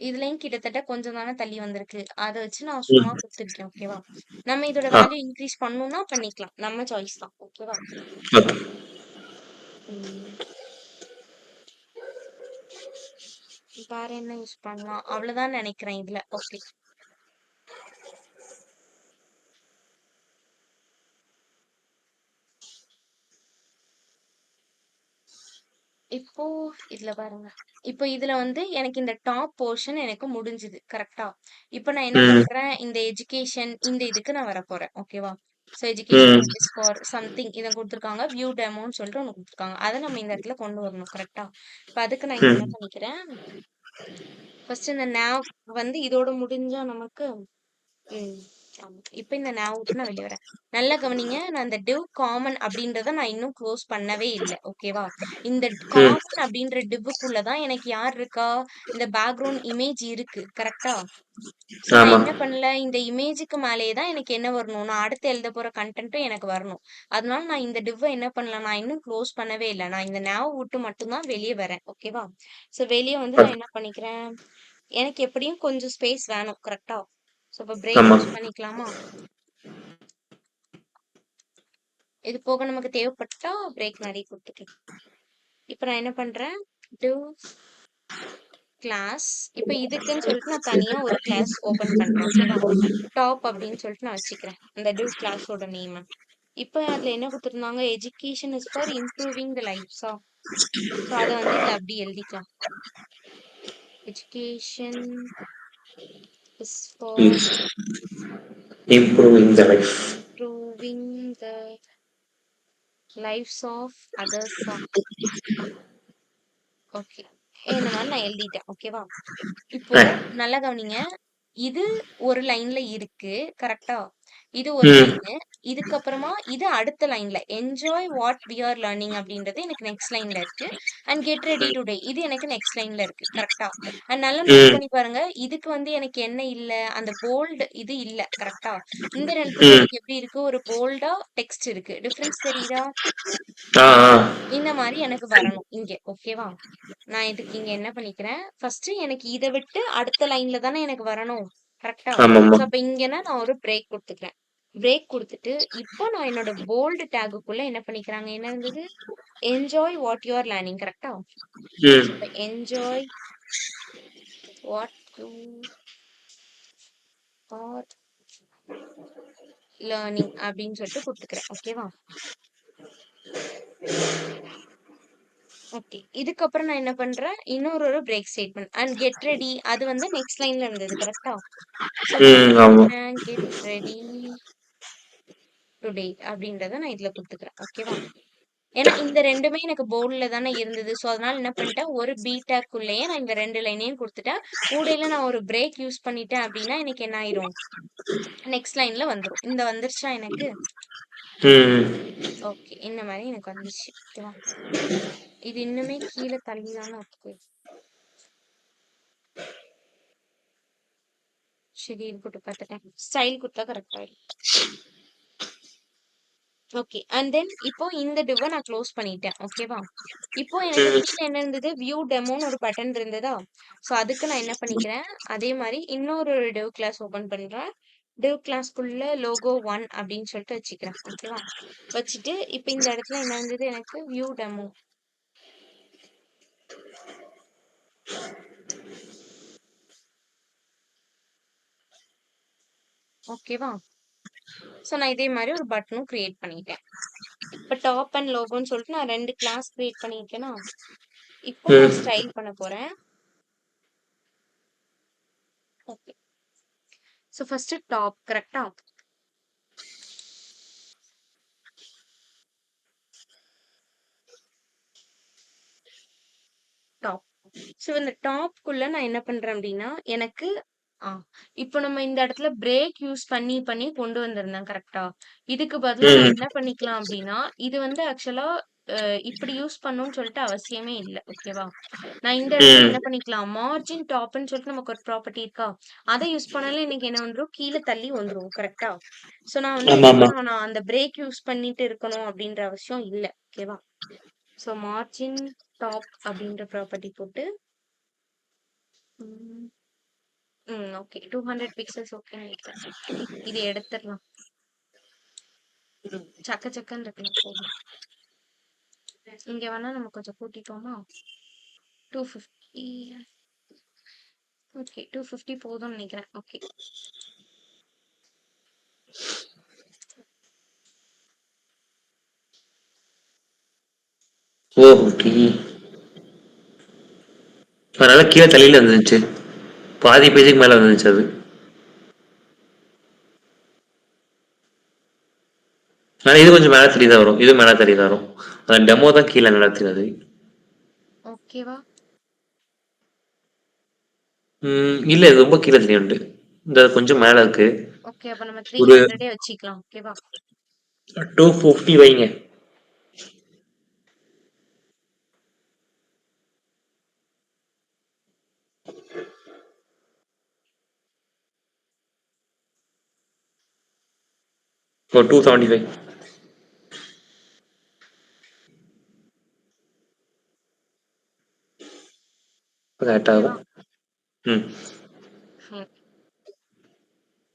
இதுலயும் கிட்டத்தட்ட கொஞ்சம் தானே தள்ளி வந்திருக்கு. அத வச்சு நான் சும்மா ம். குடுத்துருக்கேன். ஓகேவா? நம்ம இதோட ஆ. வேல்யூ இன்கிரீஸ் பண்ணணும்னா பண்ணிக்கலாம். நம்ம சாய்ஸ் தான். ஓகேவா? ஓகே. ம். வேற என்ன யூஸ் பண்ணலாம்? அவ்வளவுதான் நெனைக்கிறேன் இதுல. ஓகே. இப்போ இதுல பாருங்க. இப்போ இதுல வந்து எனக்கு இந்த டாப் போர்ஷன் எனக்கு முடிஞ்சுது. கரெக்ட்டா? இப்போ நான் என்ன ம். பண்றேன், இந்த எஜுகேஷன் இந்த இதுக்கு நான் வரப்போறேன். ஓகேவா? ஸோ எஜுகேஷன் ம். அண்டர்ஸ்கோர் சம்திங் இத குடுத்துருக்காங்க. வியூ டெமோன்னு சொல்லிட்டு ஒண்ணு குடுத்துருக்காங்க. அத நம்ம இந்த இடத்துல கொண்டு வரணும். கரெக்ட்டா? இப்ப அதுக்கு நான் இங்க என்ன ம். பண்ணிக்கிறேன், ஃபர்ஸ்ட் இந்த நேவ் வந்து இதோட முடிஞ்சா நமக்கு ம். ஆமா. இப்ப இந்த நேவ் விட்டு நான் வெளிய வரேன். நல்லா கவனிங்க. நான் இந்த டிவ் காமன் அப்படின்றத நான் இன்னும் குளோஸ் பண்ணவே இல்ல. ஓகேவா? இந்த ம். காமன் அப்படின்ற டிவ்வுக்குள்ள தான் எனக்கு யார் இருக்கா? இந்த பேக்கிரவுண்ட் இமேஜ் இருக்கு. கரெக்ட்டா? சோ நான் ஆமா. என்ன பண்ணல, இந்த இமேஜுக்கு மேலேயே தான் எனக்கு என்ன வரணும், நான் அடுத்து எழுதப் போற கன்டென்ட்டும் எனக்கு வரணும். அதனால நான் இந்த டிவ்வ என்ன பண்ணல, நான் இன்னும் குளோஸ் பண்ணவே இல்ல. நான் இந்த நேவ் விட்டு மட்டும் தான் வெளிய வரேன். ஓகேவா? சோ வெளிய வந்து நான் என்ன பண்ணிக்கிறேன், எனக்கு எப்படியும் கொஞ்சம் ஸ்பேஸ் வேணும். கரெக்ட்டா? சோ இப்ப பிரேக் ஆமா. யூஸ் பண்ணிக்கலாமா? இது போக நமக்கு தேவைப்பட்டா பிரேக் நெறைய குடுத்துக்கலாம். இப்ப நான் என்ன பண்றேன், div கிளாஸ் இப்ப இதுக்குன்னு சொல்லிட்டு நான் தனியா ஒரு கிளாஸ் ஓபன் பண்றேன். ஓகேவா? டாப் அப்படின்னு சொல்லிட்டு நான் வச்சுக்கிறேன். அந்த div கிளாஸோட நேம. இப்ப அதுல என்ன குடுத்திருந்தாங்க, education is for improving the லைஃப்ஸா? சோ அத வந்து இங்க அப்படி எழுதிக்கலாம். Education is for Is improving the life. Improving the lifes of அதர்ஸா? ஓகே. இந்த மாரி நான் எழுதிட்டேன். ஓகேவா? இப்போ அ. நல்லா கவனிங்க. இது ஒரு லைன்ல இருக்கு. கரெக்ட்டா? இது ஒரு ம். லைனு. இதுக்கப்புறமா இது அடுத்த லைன்ல. Enjoy what we are learning அப்படின்றது எனக்கு நெக்ஸ்ட் லைன்ல இருக்கு. அண்ட் கெட் ரெடி டுடே இது எனக்கு நெக்ஸ்ட் லைன்ல இருக்கு. கரெக்ட்டா? அண்ட் நல்லா நோட் ம். பண்ணி பாருங்க. இதுக்கு வந்து எனக்கு என்ன இல்ல, அந்த போல்ட் இது இல்ல. கரெக்ட்டா? இந்த இடத்துல ம். எனக்கு எப்படி இருக்கு, ஒரு போல்டா டெக்ஸ்ட் இருக்கு. டிஃபரன்ஸ் தெரியுதா? ஆ. ஆ. இந்த மாரி எனக்கு வரணும் இங்க. ஓகேவா? நான் இதுக்கு இங்க என்ன பண்ணிக்கிறேன், ஃபர்ஸ்ட்டு எனக்கு இத விட்டு அடுத்த லைன்ல தானே எனக்கு வரணும். கரெக்ட்டா? ஆமாமா. ஸோ அப்ப இங்கன்னா நான் ஒரு பிரேக் குடுத்துக்கிறேன். பிரேக் குடுத்துட்டு, இப்போ நான் என்னோட போல்டு டேகுக்குள்ள என்ன பண்ணிக்கிறாங்க, என்ன இருந்தது? Enjoy what you are learning. கரெக்ட்டா? ஸோ ம். அப்ப enjoy what you are learning அப்படின்னு சொல்லிட்டு குடுத்துக்கிறேன். ஓகேவா? ஓகே. இதுக்கப்புறம் நான் என்ன பண்றேன், இன்னொரு ஒரு break statement and get ready அது வந்து நெக்ஸ்ட் லைன்ல இருந்தது. கரெக்ட்டா? ஸோ அப்ப நான் ம். என்ன ஆமா. பண்ணிக்கிறேன், கெட் ரெடி டுடே அப்படின்றத நான் இதுல குடுத்துக்கிறேன். ஓகேவா? ஏன்னா இந்த ரெண்டுமே எனக்கு போர்டுல தானே இருந்தது. ஸோ அதனால என்ன பண்ணிட்டேன், ஒரு பி டேக்குள்ளேயே நான் இந்த 2 லைனையும் குடுத்துட்டேன். ஊடையில நான் ஒரு பிரேக் யூஸ் பண்ணிட்டேன் அப்படின்னா, எனக்கு என்ன ஆயிரும்? நெக்ஸ்ட் லைன்ல வந்துரும். இந்த வந்துருச்சா எனக்கு? ம். ஓகே. இந்த மாரி எனக்கு வந்துருச்சு. ஓகேவா? இது இன்னுமே கீழ தள்ளி தானே இருக்கு. சரி இருக்கட்டும் பாத்துட்டேன். ஸ்டைல் குடுத்தா கரெக்ட் ஆயிடும். ஓகே. அண்ட் தென் இப்போ இந்த டிவ்வ நான் க்ளோஸ் பண்ணிட்டேன். ஓகேவா? இப்போ எனக்கு ம். கீழ என்ன இருந்தது? வியூ டெமோன்னு ஒரு பட்டன் இருந்ததா? ஸோ அதுக்கு நான் என்ன பண்ணிக்கிறேன், அதே மாரி இன்னொரு டிவ் கிளாஸ் ஓப்பன் பண்றேன். டிவ் கிளாஸ்க்குள்ள லோகோ 1 அப்படின்னு சொல்லிட்டு வச்சுக்கிறேன். ஓகேவா? வச்சுட்டு இப்ப இந்த இடத்துல என்ன இருந்தது எனக்கு? View demo. ஓகேவா? ஸோ நான் இதே மாரி ஒரு பட்டனும் கிரியேட் பண்ணிட்டேன். இப்ப டாப் அண்ட் லோகோன்னு சொல்லிட்டு நான் 2 கிளாஸ் கிரியேட் பண்ணியிருக்கேனா? இப்போ நான் ம். ஸ்டைல் பண்ண போறேன். ஓகே. ஸோ ஃபர்ஸ்ட் டாப் கரெக்ட்டா? டாப். ஸோ இந்த டாப்க்குள்ள நான் என்ன பண்றேன் அப்டின்னா, எனக்கு ஆ இப்போ நம்ம இந்த இடத்துல பிரேக் யூஸ் பண்ணி பண்ணி கொண்டு வந்திருந்தேன் கரெக்ட்டா? இதுக்கு பதிலா நான் ம். என்ன பண்ணிக்கலாம் அப்டின்னா, இது வந்து ஆக்சுவலா இப்டி யூஸ் பண்ணணும்னு சொல்லிட்டு அவசியமே இல்ல. ஓகேவா? நான் இந்த இடத்துல ம். என்ன பண்ணிக்கலாம், மார்ஜின் டாப்ன்னு சொல்லிட்டு நமக்கு ஒரு ப்ராப்பர்ட்டி இருக்கா? அத யூஸ் பண்ணாலே எனக்கு என்ன வந்துரும், கீழ தள்ளி வந்துரும். கரெக்ட்டா? ஸோ நான் வந்து என்ன ஆமாமா. பண்ணணும், நான் அந்த பிரேக் யூஸ் பண்ணிட்டு இருக்கணும் அப்டின்ற அவசியம் இல்ல. ஓகேவா? ஸோ மார்ஜின் டாப் அப்டின்ற ப்ராப்பர்ட்டி போட்டு ம். ஓகே. 200 பிக்சல்ஸ் ஓகேன்னு நெனைக்கிறேன். இது எடுத்துறலாம். சக்க சக்கன்னு இருக்குல்ல போதும். இங்க வேணா நம்ம கொஞ்சம் கூட்டிப்போமா? 250 ஓகே. 250 போதும்னு நெனைக்கிறேன். ஓகே. ஓ! ஓகே. அதனால கீழ தள்ளில வந்துருந்துச்சு. பாதி பேஜுக்கு மேல வந்துருந்துச்சு அது. ஆனா இது கொஞ்சம் மேல தள்ளி தான் வரும். இது மேல தள்ளி தான் வரும். அந்த டெமோ தான் கீழ மேல தெரியாது. ஓகேவா? இல்ல இது ரொம்ப கீழ தள்ளி உண்டு. இந்த கொஞ்சம் மேல இருக்கு. ஓகே. அப்ப நம்ம ஒரு 300 வச்சுக்கலாம். ஓகேவா? 250 வைங்க. ஒரு 275 கரெக்ட் ஓகேவா? ஆகும். ம். ம்.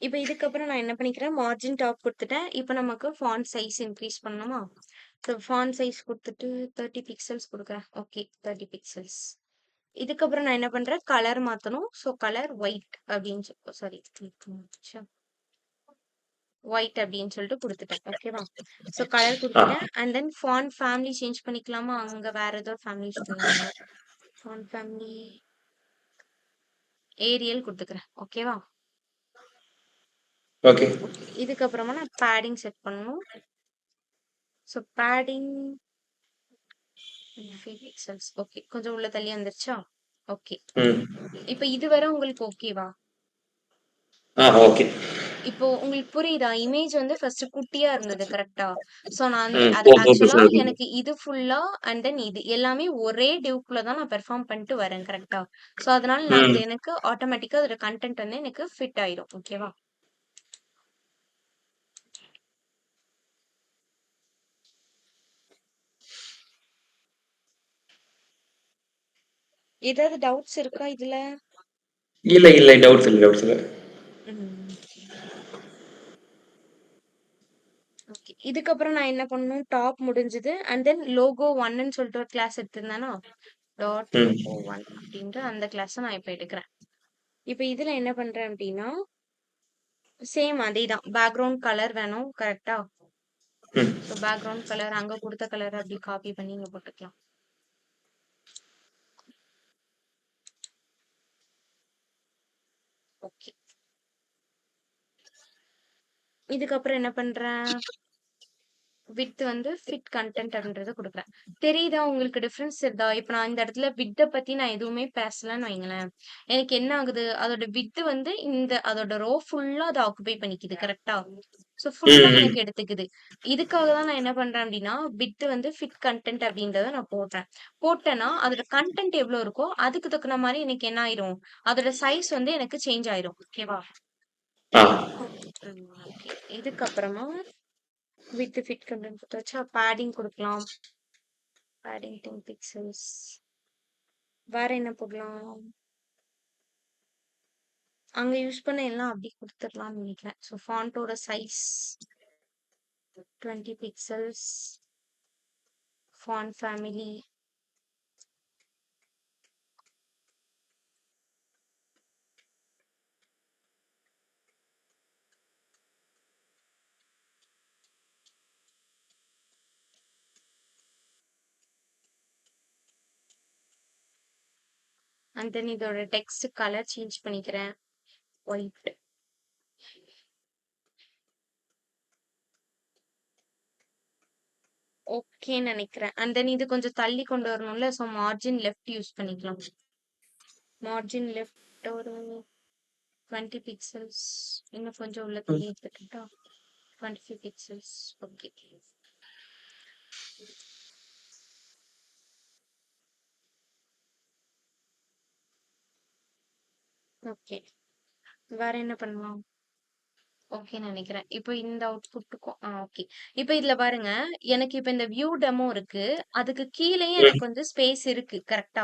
இப்ப இதுக்கப்புறம் நான் என்ன பண்ணிக்கிறேன், மார்ஜின் டாப் குடுத்துட்டேன். இப்ப நமக்கு ஃபாண்ட் சைஸ் இன்கிரீஸ் பண்ணணுமா? ஸோ ஃபாண்ட் சைஸ் குடுத்துட்டு 30 பிக்சல்ஸ் குடுக்குறேன். ஓகே. 30 பிக்சல்ஸ். இதுக்கப்புறம் நான் என்ன பண்றேன், கலர் மாத்தணும். ஸோ கலர் ஒயிட் அப்படின்னு சாரி ஒயிட் அப்படின்னு சொல்லிட்டு குடுத்துட்டேன். ஓகேவா? ஸோ கலர் ஆ. குடுத்துட்டேன். And then font family change பண்ணிக்கலாமா? அங்க வேற ஏதோ ஃபேமிலி வச்சிருந்தாங்க. ஃபாண்ட் ஃபேமிலி ஏரியல் குடுத்துக்கிறேன். ஓகேவா? ஓகே. ஓகே. இதுக்கப்புறமா நான் பேடிங் செட் பண்ணணும். So padding 5 pixels. ஓகே. கொஞ்சம் உள்ள தள்ளி வந்துருச்சா? ஓகே. ம். இப்ப இதுவரை உங்களுக்கு ஓகேவா? ஓகே. இப்போ உங்களுக்கு புரியுதா? இமேஜ் வந்து ஃபர்ஸ்ட் குட்டியா இருந்தது கரெக்ட்டா? ஸோ நான் வந்து ம். அது போக ஆக்சுவலா பெருசா இருக்கு. எனக்கு இது ஃபுல்லா அண்ட் தென் இது எல்லாமே ஒரே டிவ்க்குள்ள தான் நான் பெர்ஃபார்ம் பண்ணிட்டு வரேன் கரெக்ட்டா? ஸோ அதனால நான் ம். இது எனக்கு ஆட்டோமேட்டிக்கா அதோட கன்டென்ட் வந்து எனக்கு ஃபிட் ஆயிடும். ஓகேவா? ஏதாவது டவுட்ஸ் இருக்கா இதுல? இல்ல. டவுட்ஸ் இல்ல. ம். ஓகே. இதுக்கப்புறம் நான் என்ன பண்ணணும்? டாப் முடிஞ்சது. அண்ட் தென் லோகோ 1ன்னு சொல்லிட்டு ஒரு கிளாஸ் எடுத்திருந்தேனா? டாட் ம். லோகோ 1 அப்படின்ற அந்த கிளாஸ நான் இப்ப எடுக்கிறேன். இப்ப இதுல என்ன பண்றேன் அப்படின்னா, சேம் அதேதான். பேக்கிரவுண்ட் கலர் வேணும். கரெக்ட்டா? ம். ஸோ பேக்கிரவுண்ட் கலர் அங்க குடுத்த கலர அப்படி காப்பி பண்ணி இங்க போட்டுக்கலாம். ஓகே. இதுக்கப்புறம் என்ன பண்றேன்? விட்த் வந்து ஃபிட் கன்டென்ட் அப்படின்றத குடுக்குறேன். தெரியுதா உங்களுக்கு டிஃபரன்ஸ் தெரியுதா? இப்ப நான் இந்த இடத்துல விட்ட பத்தி நான் எதுவுமே பேசலன்னு வைங்களேன். எனக்கு என்ன ஆகுது? அதோட விட்த் வந்து அதோட ரோ ஃபுல்லா அத ஆக்குபை பண்ணிக்குது. கரெக்ட்டா? ஸோ ஃபுல்லா ம், ம். எனக்கு எடுத்துக்குது. இதுக்காக தான் நான் என்ன பண்றேன் அப்படின்னா, விட்த் வந்து ஃபிட் கன்டென்ட் அப்படின்றத நான் போடுறேன். போட்டேன்னா, அதோட கன்டென்ட் எவ்வளோ இருக்கோ, அதுக்கு தகுந்த மாரி எனக்கு என்ன ஆயிரும்? அதோட சைஸ் வந்து எனக்கு சேஞ்ச் ஆயிரும். ஓகேவா? ஆ. ஓகே. இதுக்கப்புறமா வித் ஃபிட் கன்டென்ட் குடுத்தாச்சா? பேடிங் குடுக்கலாம். Padding 10 pixels. வேற என்ன போடலாம்? அங்க யூஸ் பண்ண எல்லாம் அப்படியே குடுத்துடலாம்னு நினைக்கிறேன். ஸோ ஃபாண்டோட size 20 pixels. Font family. And then இதோட டெக்ஸ்ட் கலர் சேஞ்ச் பண்ணிக்கிறேன். ஒயிட். ஓகேன்னு நினைக்கிறேன். அண்ட் தென் இது கொஞ்சம் தள்ளி கொண்டு வரணும்ல. ஸோ மார்ஜின் லெஃப்ட் யூஸ் பண்ணிக்கலாம். மார்ஜின் லெஃப்ட் ஒரு 20 பிக்சல்ஸ். இன்னும் கொஞ்சம் உள்ள தள்ளி எடுத்துக்கிட்டா 25 பிக்சல்ஸ். ஓகே. ஓகே. வேற என்ன பண்ணலாம்? ஓகேன்னு நினைக்கிறேன். இப்போ இந்த அவுட்புட்டுக்கும் ஓகே. இப்போ இதுல பாருங்க, எனக்கு இப்ப இந்த வியூ டெமோ இருக்கு. அதுக்கு கீழயே ம், எனக்கு வந்து ஸ்பேஸ் இருக்கு. கரெக்ட்டா?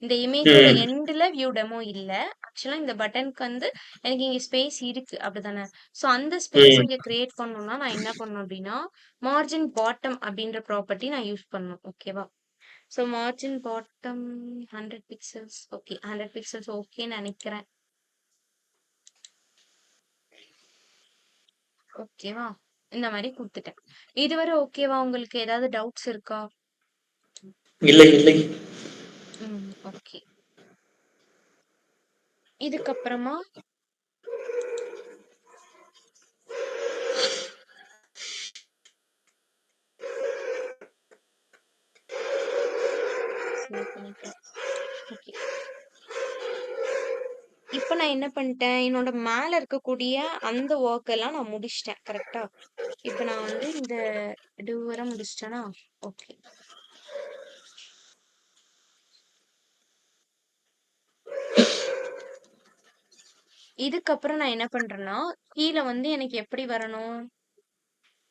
இந்த இமேஜோட ம், எண்டுல வியூ டெமோ இல்ல. ஆக்சுவலா இந்த பட்டனுக்கு வந்து எனக்கு இங்க ஸ்பேஸ் இருக்கு. அப்படிதானே? ஸோ அந்த ஸ்பேஸ் ம். இங்க கிரியேட் பண்ணணும்னா நான் என்ன பண்ணணும் அப்படின்னா, மார்ஜின் பாட்டம் அப்படின்ற ப்ராப்பர்ட்டி நான் யூஸ் பண்ணணும். ஓகேவா? So margin bottom 100 pixels. Okay. 100 pixels ஓகேன்னு நினைக்கிறேன். ஓகேவா? இந்த மாரி குடுத்துட்டேன். இதுவரை ஓகேவா? உங்களுக்கு ஏதாவது டவுட்ஸ் இருக்கா? இல்லை, இல்லை. ஓகே. இதுக்கப்புறமா சேவ் பண்ணிக்கிறேன். ஓகே. இப்ப நான் என்ன பண்ணிட்டேன், என்னோட மேல இருக்கக்கூடிய அந்த வொர்க் எல்லாம் நான் முடிச்சுட்டேன். கரெக்ட்டா? இப்ப நான் வந்து இந்த டூவர முடிச்சுட்டேனா? ஓகே. இதுக்கப்புறம் நான் என்ன பண்றேன்னா, கீழ வந்து எனக்கு எப்படி வரணும்?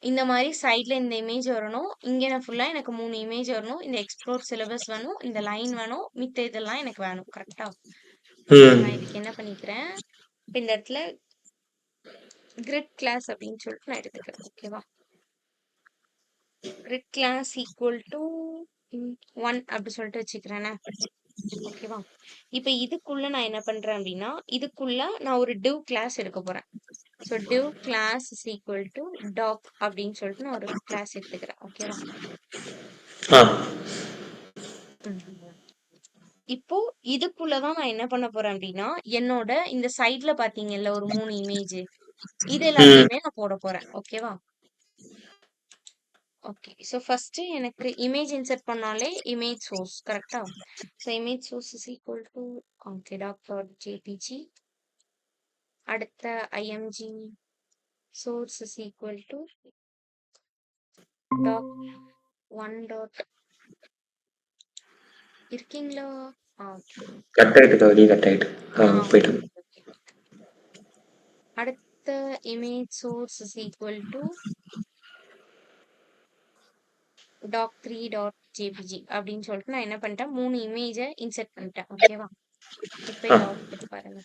இந்த மாரி சைட்ல இந்த இமேஜ் வரணும். இங்க நான் ஃபுல்லா எனக்கு 3 இமேஜ் வரணும். இந்த எக்ஸ்ப்ளோர் சிலபஸ் வேணும். இந்த லைன் வேணும். மித்த இதெல்லாம் எனக்கு வேணும். கரெக்ட்டா? ஸோ ம். நான் இதுக்கு என்ன பண்ணிக்கிறேன், இப்ப இந்த இடத்துல கிரிட் கிளாஸ் அப்படின்னு சொல்லிட்டு நான் எடுத்துக்கிறேன். ஓகேவா? கிரிட் கிளாஸ் ஈக்குவல் டு 1 அப்படி சொல்லிட்டு வச்சுக்கிறேனே. ஓகேவா? இப்ப இதுக்குள்ள நான் என்ன பண்றேன் அப்படின்னா, இதுக்குள்ள நான் ஒரு div கிளாஸ் எடுக்க போறேன். So div class is equal to tag அப்படின்னு சொல்லிட்டு நான் ஒரு கிளாஸ் எடுத்துக்கிறேன். ஓகேவா? ஆ. ம். இப்போ இதுக்குள்ள தான் நான் என்ன பண்ண போறேன் அப்படின்னா, என்னோட இந்த சைடுல பாத்தீங்கல்ல ஒரு 3 இமேஜ். இது ம். எல்லாத்தையுமே நான் போட போறேன். ஓகேவா? ஓகே. ஸோ ஃபர்ஸ்ட் எனக்கு இமேஜ் இன்சர்ட் பண்ணாலே இமேஜ் சோர்ஸ் கரெக்ட்டா? So image source is equal to okay doc dot JPG. அடுத்த IMG source is equal to doc 1 dot இருக்கீங்களா? ஓகே. கட் ஆயிட்டு கவிதை, கட் ஆயிட்டு. போயிட்டு. ஓகே. ஓகே. அடுத்த image source is equal to doc3.jpg அப்படின்னு சொல்லிட்டு நான் என்ன பண்ணிட்டேன் 3 இமேஜை இன்செர்ட் பண்ணிட்டேன். ஓகேவா? இப்போ ஆ. இது அவுட்புட் பாருங்க.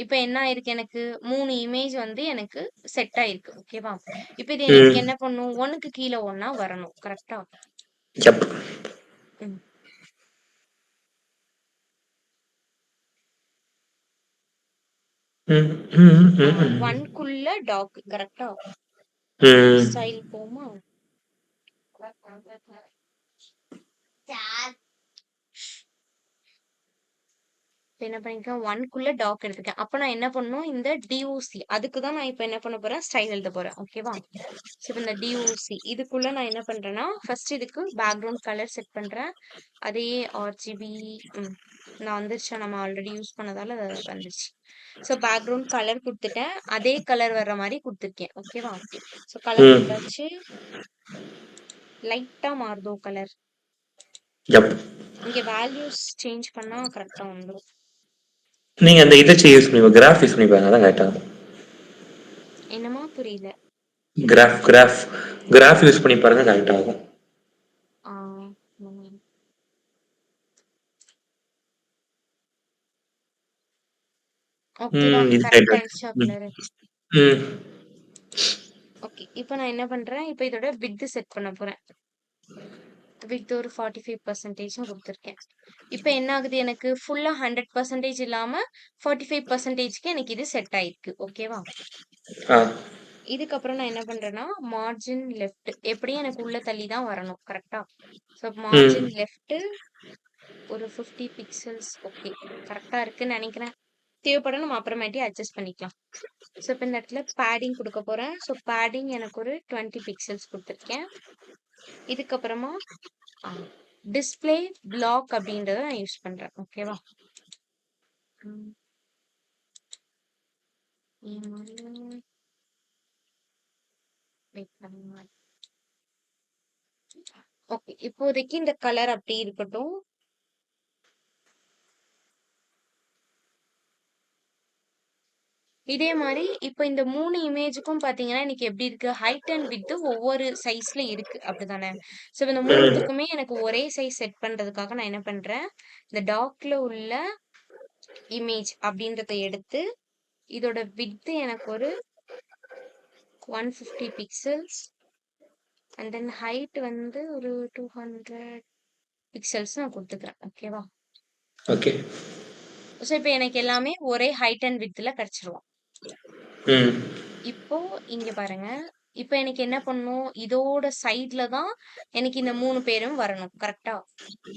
இப்போ என்ன ஆயிருக்கு எனக்கு 3 இமேஜ் வந்து எனக்கு செட் ஆயிருக்கு. ஓகேவா? இப்போ இது எனக்கு ம். என்ன பண்ணும்? ஒண்ணுக்கு கீழே ஒண்ணா வரணும். கரெக்டா? யப். ம். ம், ம், ம், ம். ஒன்குள்ள டாக் கரெக்டா? ம். ஸ்டைல் போமா? இப்ப என்ன பண்ணிருக்கேன் 1க்குள்ள டாக் எடுத்துருக்கேன். அப்ப நான் என்ன பண்ணணும் இந்த டிஓசி அதுக்கு தான் நான் இப்ப என்ன பண்ண போறேன் ஸ்டைல் எழுத போறேன். ஓகேவா? ஸோ இப்ப இந்த டிஓசி இதுக்குள்ள நான் என்ன பண்றேன்னா ஃபர்ஸ்ட் இதுக்கு பேக்ரவுண்ட் கலர் செட் பண்றேன். அதே ஆர்ஜிபி நான் வந்துருச்சா நம்ம ஆல்ரெடி யூஸ் பண்ணதால அது வந்துருச்சு. ஸோ பேக்ரவுண்ட் கலர் குடுத்துட்டேன். அதே கலர் வர்ற மாரி குடுத்துருக்கேன். ஓகேவா? ஸோ கலர் ம். குடுத்தாச்சு. லைட்டா மாறுதோ கலர். யப். இங்க வேல்யூஸ் சேஞ்ச் பண்ணா கரெக்ட்டா வந்துரும். நீங்க அந்த இத யூஸ் பண்ணி கிராஃப் யூஸ் பண்ணி பாருங்க. அதான் கரெக்ட்டா இருக்கும். என்னம்மா? புரியல. கிராஃப் யூஸ் பண்ணி பாருங்க கரெக்ட்டா இருக்கும். ஆ. ம். ஓகேவா? இது கரெக்ட் கரெக்ட்டா இருக்கு. ஆயிடுச்சா ம். கலரு? ம். ஓகே. இப்ப நான் என்ன பண்றேன், இப்ப இதோட விட்த் செட் பண்ண போறேன். விட்த் ஒரு 45% குடுத்துருக்கேன். இப்ப என்ன ஆகுது எனக்கு ஃபுல்லா 100% இல்லாம 45%க்கு எனக்கு இது செட் ஆயிருக்கு. ஓகேவா? ஆ. இதுக்கப்புறம் நான் என்ன பண்றேன்னா, மார்ஜின் லெஃப்ட் எப்படியும் எனக்கு உள்ள தள்ளி தான் வரணும். கரெக்ட்டா? ஸோ ம். மார்ஜின் லெஃப்ட் ஒரு 50 பிக்சல்ஸ் ஓகே. கரெக்ட்டா இருக்குன்னு நெனைக்கிறேன். தேவைப்படும் நம்ம அப்புறமேட்டி அட்ஜஸ்ட் பண்ணிக்கலாம். ஸோ இப்ப இந்த இடத்துல பேடிங் குடுக்க போறேன். ஸோ பேடிங் எனக்கு ஒரு 20 பிக்சல்ஸ் குடுத்துருக்கேன். இதுக்கப்புறமா ஆ டிஸ்ப்ளே பிளாக் அப்படின்றத நான் யூஸ் பண்றேன். ஓகேவா? ம். வெயிட் பண்ணுங்க. ஓகே. இப்போதைக்கு இந்த கலர் அப்படி இருக்கட்டும். இதே மாரி இப்ப இந்த 3 இமேஜுக்கும் பார்த்தீங்கன்னா, எனக்கு எப்படி இருக்கு? ஹைட் அண்ட் விட்த் ஒவ்வொரு சைஸ்ல இருக்கு. அப்படிதானே? ஸோ இந்த ம். 3த்துக்குமே எனக்கு ஒரே சைஸ் செட் பண்றதுக்காக நான் என்ன பண்றேன், இந்த டார்க்ல உள்ள இமேஜ் அப்படின்றத எடுத்து, இதோட விட்த் எனக்கு ஒரு 150 பிக்சல்ஸ் அண்ட் தென் ஹைட் வந்து ஒரு 200 பிக்சல்ஸ் நான் குடுத்துக்கிறேன். ஓகேவா? ஓகே. ஸோ இப்ப எனக்கு எல்லாமே ஒரே ஹைட் அண்ட் விட்த்ல கிடைச்சிரும். ம். இப்போ இங்க பாருங்க. இப்ப எனக்கு என்ன பண்ணணும்? இதோட சைட்ல தான் எனக்கு இந்த 3 பேரும் வரணும். கரெக்ட்டா?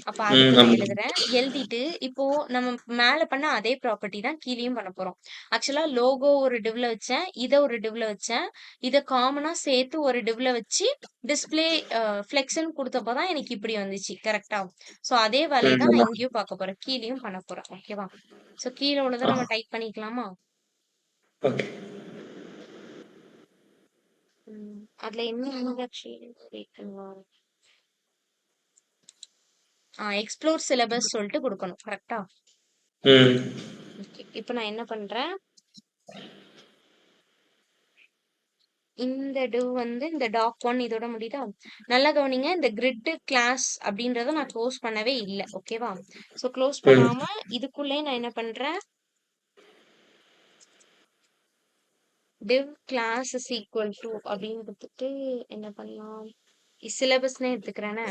அப்ப அதுக்கு ம். நான் ஆமா. எழுதுறேன். எழுதிட்டு இப்போ நம்ம மேல பண்ண அதே ப்ராப்பர்ட்டி தான் கீழயும் பண்ண போறோம். ஆக்சுவலா லோகோ ஒரு டிவ்ல வச்சேன். இத ஒரு டிவ்ல வச்சேன். இத காமனா சேர்த்து ஒரு டிவ்ல வச்சு டிஸ்ப்ளே ஃப்ளெக்ஸ்ன்னு குடுத்தப்ப தான் எனக்கு இப்படி வந்துச்சு. கரெக்ட்டா? ஸோ அதே வேலைய ம். தான் ஆமா. நான் இங்கேயும் பார்க்க போறேன். கீழயும் பண்ண போறேன். ஓகேவா? ஸோ கீழ உள்ளத ஆ. நம்ம டைப் பண்ணிக்கலாமா? ஓகே. அதுல என்ன இருக்குங்களா? எக்ஸ்ப்ளோர் சிலபஸ் சொல்லிட்டு குடுக்கணும். கரெக்ட்டா? ம். ஓகே. இப்ப நான் என்ன பண்றேன், இந்த டிவ் வந்து இந்த டாக் 1 இதோட முடியுதா? நல்லா கவனிங்க. இந்த கிரிட் கிளாஸ் அப்படின்றத நான் க்ளோஸ் பண்ணவே இல்ல. ஓகேவா? ஸோ க்ளோஸ் ம். பண்ணாம இதுக்குள்ளயே நான் என்ன பண்றேன், div class is equal to அப்படின்னு குடுத்துட்டு என்ன பண்ணலாம்? சிலபஸ்னே எடுத்துக்கிறேனே.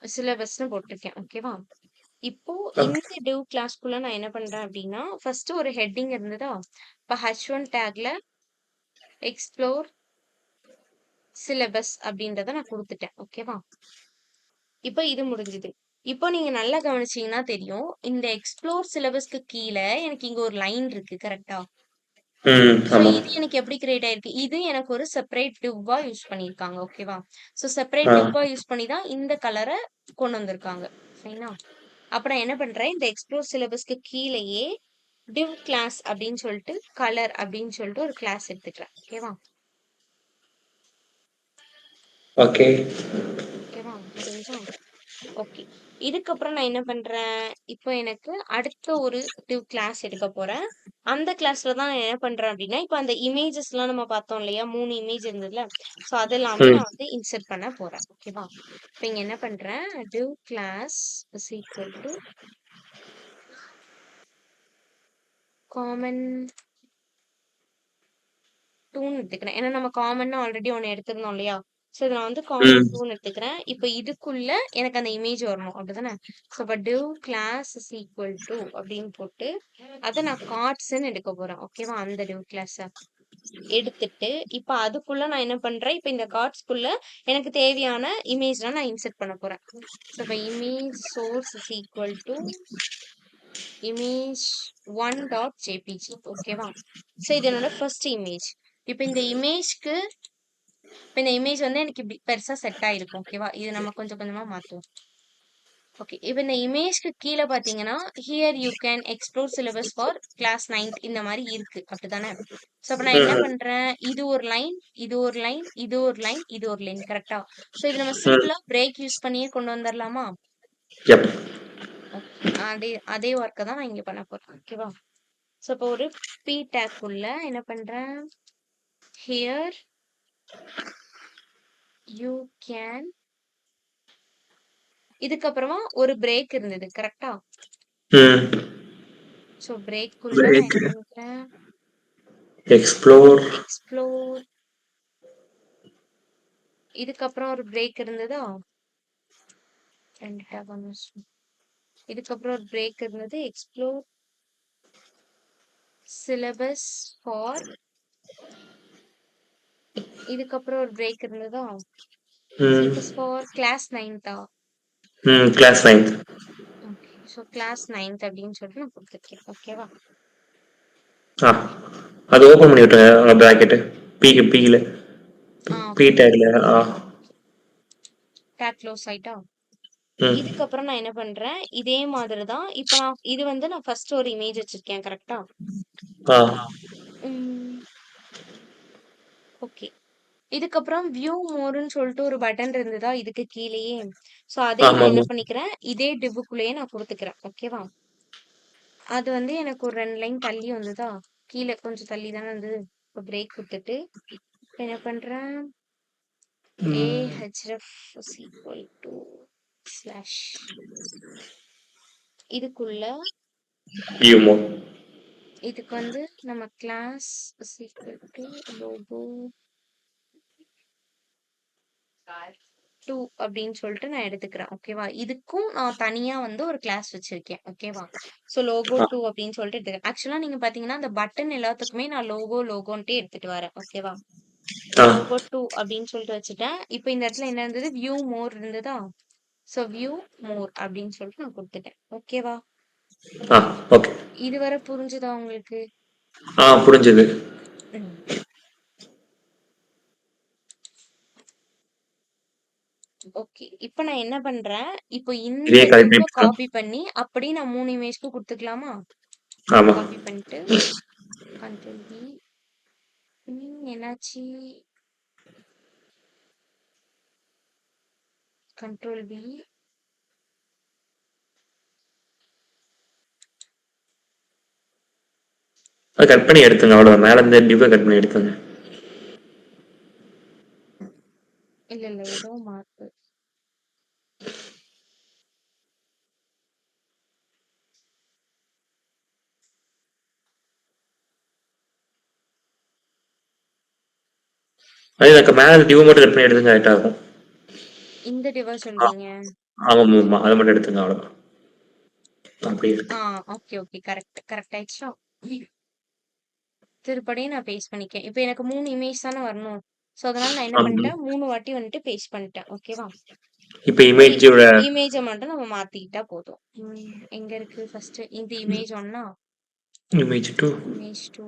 சிலபஸ்ன்னு போட்டிருக்கேன். ஓகேவா? இப்போ ஓகே. இந்த டிவ் கிளாஸ்க்குள்ள நான் என்ன பண்றேன் அப்படின்னா, ஃபர்ஸ்ட் ஒரு ஹெட்டிங் இருந்ததா? இப்ப H1 டேக்ல எக்ஸ்ப்ளோர் சிலபஸ் அப்படின்றத நான் குடுத்துட்டேன். ஓகேவா? இப்ப இது முடிஞ்சுது. இப்போ நீங்க நல்லா கவனிச்சீங்கன்னா தெரியும். இந்த எக்ஸ்ப்ளோர் சிலபஸ்க்கு கீழ எனக்கு இங்க ஒரு லைன் இருக்கு. கரெக்ட்டா? ம். சோ ஆமா. இது எனக்கு எப்படி கிரியேட் ஆயிருக்கு? இது எனக்கு ஒரு செப்பரேட் டிவ்வா யூஸ் பண்ணியிருக்காங்க. ஓகேவா? சோ செப்பரேட் ஆ. டிவ்வா யூஸ் பண்ணி தான் இந்த கலர கொண்டு வந்திருக்காங்க. ஃபைனா? அப்ப நான் என்ன பண்றேன், இந்த எக்ஸ்ப்ளோர் சிலபஸ்க்கு கீழயே டிவ் கிளாஸ் அப்படின்னு சொல்லிட்டு கலர் அப்படின்னு சொல்லிட்டு ஒரு கிளாஸ் எடுத்துக்கிறேன். ஓகேவா? ஓகே. ஓகேவா? முடிஞ்சா? ஓகே. இதுக்கப்புறம் நான் என்ன பண்றேன், இப்போ எனக்கு அடுத்த ஒரு டிவ் கிளாஸ் எடுக்க போறேன். அந்த கிளாஸ்ல தான் நான் என்ன பண்றேன் அப்படின்னா, இப்ப அந்த இமேஜஸ்லாம் நம்ம பார்த்தோம் இல்லையா? 3 இமேஜ் இருந்ததுல. சோ அது எல்லாமே ம். நான் வந்து இன்சர்ட் பண்ண போறேன். ஓகேவா? இப்ப இங்க என்ன பண்றேன், div class is equal to common 2ன்னு எடுத்துக்கிறேன். ஏன்னா நம்ம காமன்னா ஆல்ரெடி ஒண்ணு எடுத்திருந்தோம் இல்லையா? சோ இத நான் வந்து காமன் ம். 2ன்னு எடுத்துக்கிறேன். இப்ப இதுக்குள்ள எனக்கு அந்த இமேஜ் வரணும். அப்படிதானே? சோ அப்ப div class is equal to அப்படின்னு போட்டு, அத நான் கார்ட்ஸ்ன்னு எடுக்க போறேன். ஓகேவா? அந்த div class. எடுத்துட்டு இப்ப அதுக்குள்ள நான் என்ன பண்றேன், இப்ப இந்த கார்ட்ஸ்குள்ள எனக்கு தேவையான இமேஜ்லாம் நான் இன்சர்ட் பண்ண போறேன். ஸோ இப்ப image source is equal to image 1.jpg. ஓகேவா? ஸோ இது என்னோட ஃபர்ஸ்ட் இமேஜ். இப்ப இந்த இமேஜ்க்கு இப்ப இந்த இமேஜ் வந்து எனக்கு இப்படி பெருசா செட் ஆயிருக்கும். ஓகேவா? இது நம்ம கொஞ்சம் கொஞ்சமா மாத்துவோம். ஓகே. இப்ப இந்த இமேஜ்க்கு கீழ பாத்தீங்கன்னா, here you can explore syllabus for class 9th இந்த மாரி இருக்கு. அப்படிதானே? ஸோ அப்ப நான் என்ன ம் பண்றேன், இது ஒரு லைன், இது ஒரு லைன், இது ஒரு லைன், இது ஒரு லைன். கரெக்ட்டா? ஸோ இது நம்ம ம் சிம்பிளா பிரேக் யூஸ் பண்ணியே கொண்டு வந்துரலாமா? எப் ஓகே. அதே அதே ஒர்க்க தான் நான் இங்க பண்ண போறேன். ஓகேவா? ஸோ இப்போ ஒரு p டேக் உள்ள என்ன பண்றேன், ஹியர் யூ கேன் இதுக்கப்புறமா ஒரு பிரேக் இருந்தது. கரெக்ட்டா? ம் ஸோ பிரேக்குள்ள நான் பிரேக் என்ன பண்ணிக்கிறேன், எக்ஸ்ப்ளோர் எக்ஸ்ப்ளோர் இதுக்கப்புறம் ஒரு பிரேக் இருந்ததா? 2 டேப் வந்துருச்சு. இதுக்கப்புறம் ஒரு பிரேக் இருந்தது. எக்ஸ்ப்ளோர் சிலபஸ் ஃபார் இதுக்கப்புறம் ஒரு பிரேக் இருந்ததா? ம் சிலபஸ் ஃபார் கிளாஸ் 9த்தா? ம் class 9th. Okay. So class 9th அப்படின்னு சொல்லிட்டு நான் குடுத்துருக்கேன். ஓகேவா? ஆ அது ஓப்பன் பண்ணி விட்டுருங்க ப்ராக்கெட்டு பியில் பி ஓகே. டேக்ல. ஆ டேக் க்ளோஸ் ஆயிட்டா? ம் இதுக்கப்புறம் நான் என்ன பண்றேன், இதே மாதிரி தான். இப்ப நான் இது வந்து நான் ஃபர்ஸ்ட் ஒரு இமேஜ் வச்சிருக்கேன். கரெக்ட்டா? ஆ ம். ஓகே. இதுக்கப்புறம் வியூ மோர்ன்னு சொல்லிட்டு ஒரு பட்டன் இருந்ததா இதுக்கு கீழயே? ஸோ அதையும் நான் என்ன ஆமாமா. பண்ணிக்கிறேன், இதே டிவ்வுக்குள்ளேயே நான் குடுத்துக்கிறேன். ஓகேவா? அது வந்து எனக்கு ஒரு 2 லைன் தள்ளி வந்ததா? கீழ கொஞ்சம் தள்ளி தானே இருந்தது. இப்ப பிரேக் குடுத்துட்டு, இப்ப என்ன பண்றேன், ahref is equal to slash இதுக்குள்ள வியூமோ இதுக்கு வந்து நம்ம class is equal to logo 2 அப்படின்னு சொல்லிட்டு நான் எடுத்துக்கிறேன். ஓகேவா? இதுக்கும் நான் தனியா வந்து ஒரு கிளாஸ் வச்சிருக்கேன். ஓகேவா? ஸோ லோகோ ஆ 2 அப்படின்னு சொல்லிட்டு எடுத்துக்கிறேன். ஆக்சுவலா நீங்க பாத்தீங்கன்னா, அந்த பட்டன் எல்லாத்துக்குமே நான் லோகோன்ட்டே எடுத்துட்டு வரேன். ஓகேவா? ஸோ ஆ லோகோ 2 அப்படின்னு சொல்லிட்டு வச்சுட்டேன். இப்ப இந்த இடத்துல என்ன இருந்தது? வியூ மோர் இருந்ததா? ஸோ வியூ மோர் அப்படின்னு சொல்லிட்டு நான் குடுத்துட்டேன். ஓகேவா? ஆ ஓகே. இதுவரை புரிஞ்சுதா உங்களுக்கு? ஆ புரிஞ்சது. ம். ஓகே. இப்ப நான் என்ன பண்றேன், இப்போ இந்த இதே காப்பி டிவ்வ பண்ணிக்கலாம். காப்பி பண்ணி அப்படியே நான் 3 இமேஜ்க்கு குடுத்துக்கலாமா? ஆமா. காப்பி பண்ணிட்டு கண்ட்ரோல் V. என்னாச்சு? Control V. அது கட் பண்ணி எடுத்துங்க அவ்வளோதான். மேலே இந்த டிவ்வை கட் பண்ணி எடுத்துங்க. இல்ல, இல்ல. ஏதோ மாத்து. அது மேலே டிவ் மட்டும் கட் பண்ணி எடுத்துங்க கரெக்டாக இருக்கும். இந்த டிவ்வா ஆ சொல்றீங்க? ஆமாம் ஆமாம் அதை மட்டும் எடுத்துங்க அவ்வளோதான். அப்படியே இருக்கு. ஆ ஓகே, ஓகே. கரெக்ட். கரெக்ட் ஆயிடுச்சா? திருப்படியும் நான் பேஸ்ட் பண்ணிக்கிறேன். இப்ப எனக்கு 3 இமேஜ் தானே வரணும். ஸோ அதனால நான் என்ன ஆமாம். பண்ணிட்டேன், 3 வாட்டி வந்துட்டு பேஸ்ட் பண்ணிட்டேன். ஓகேவா? இப்போ இப்ப இமேஜோட இமேஜ மட்டும் நம்ம மாத்திக்கிட்டா போதும். எங்க இருக்கு ஃபர்ஸ்ட் இது இமேஜ் 1னா? Image 2 image 2,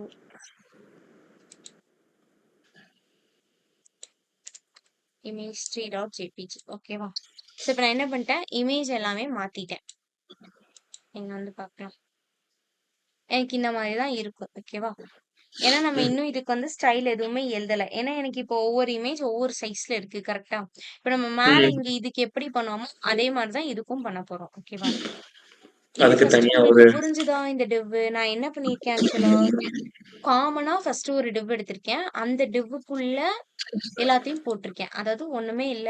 image 3.jpg. ஓகேவா? ஸோ இப்ப நான் என்ன பண்ணிட்டேன், இமேஜ் எல்லாமே மாத்திட்டேன். இங்க வந்து பார்க்கலாம். எனக்கு இந்த மாரி தான் இருக்கும். ஓகேவா? ஏன்னா நம்ம இன்னும் இதுக்கு வந்து ஸ்டைல் எதுவுமே எழுதல. ஏன்னா எனக்கு இப்போ ஒவ்வொரு இமேஜ் ஒவ்வொரு சைஸ்ல இருக்கு. கரெக்ட்டா? இப்ப நம்ம மேல ம் இங்க இதுக்கு எப்படி பண்ணோமோ, அதே மாரி தான் இதுக்கும் பண்ண போறோம். ஓகேவா? இது அதுக்கு ஃபர்ஸ்ட் தனியாக உங்களுக்கு ஒரு புரிஞ்சுதா இந்த டிவ்? நான் என்ன பண்ணியிருக்கேன் ஆக்சுவலா, காமனா ஃபர்ஸ்ட் ஒரு டிவ் எடுத்திருக்கேன். அந்த டிவ்வுக்குள்ள எல்லாத்தையும் போட்டிருக்கேன். அதாவது ஒண்ணுமே இல்ல.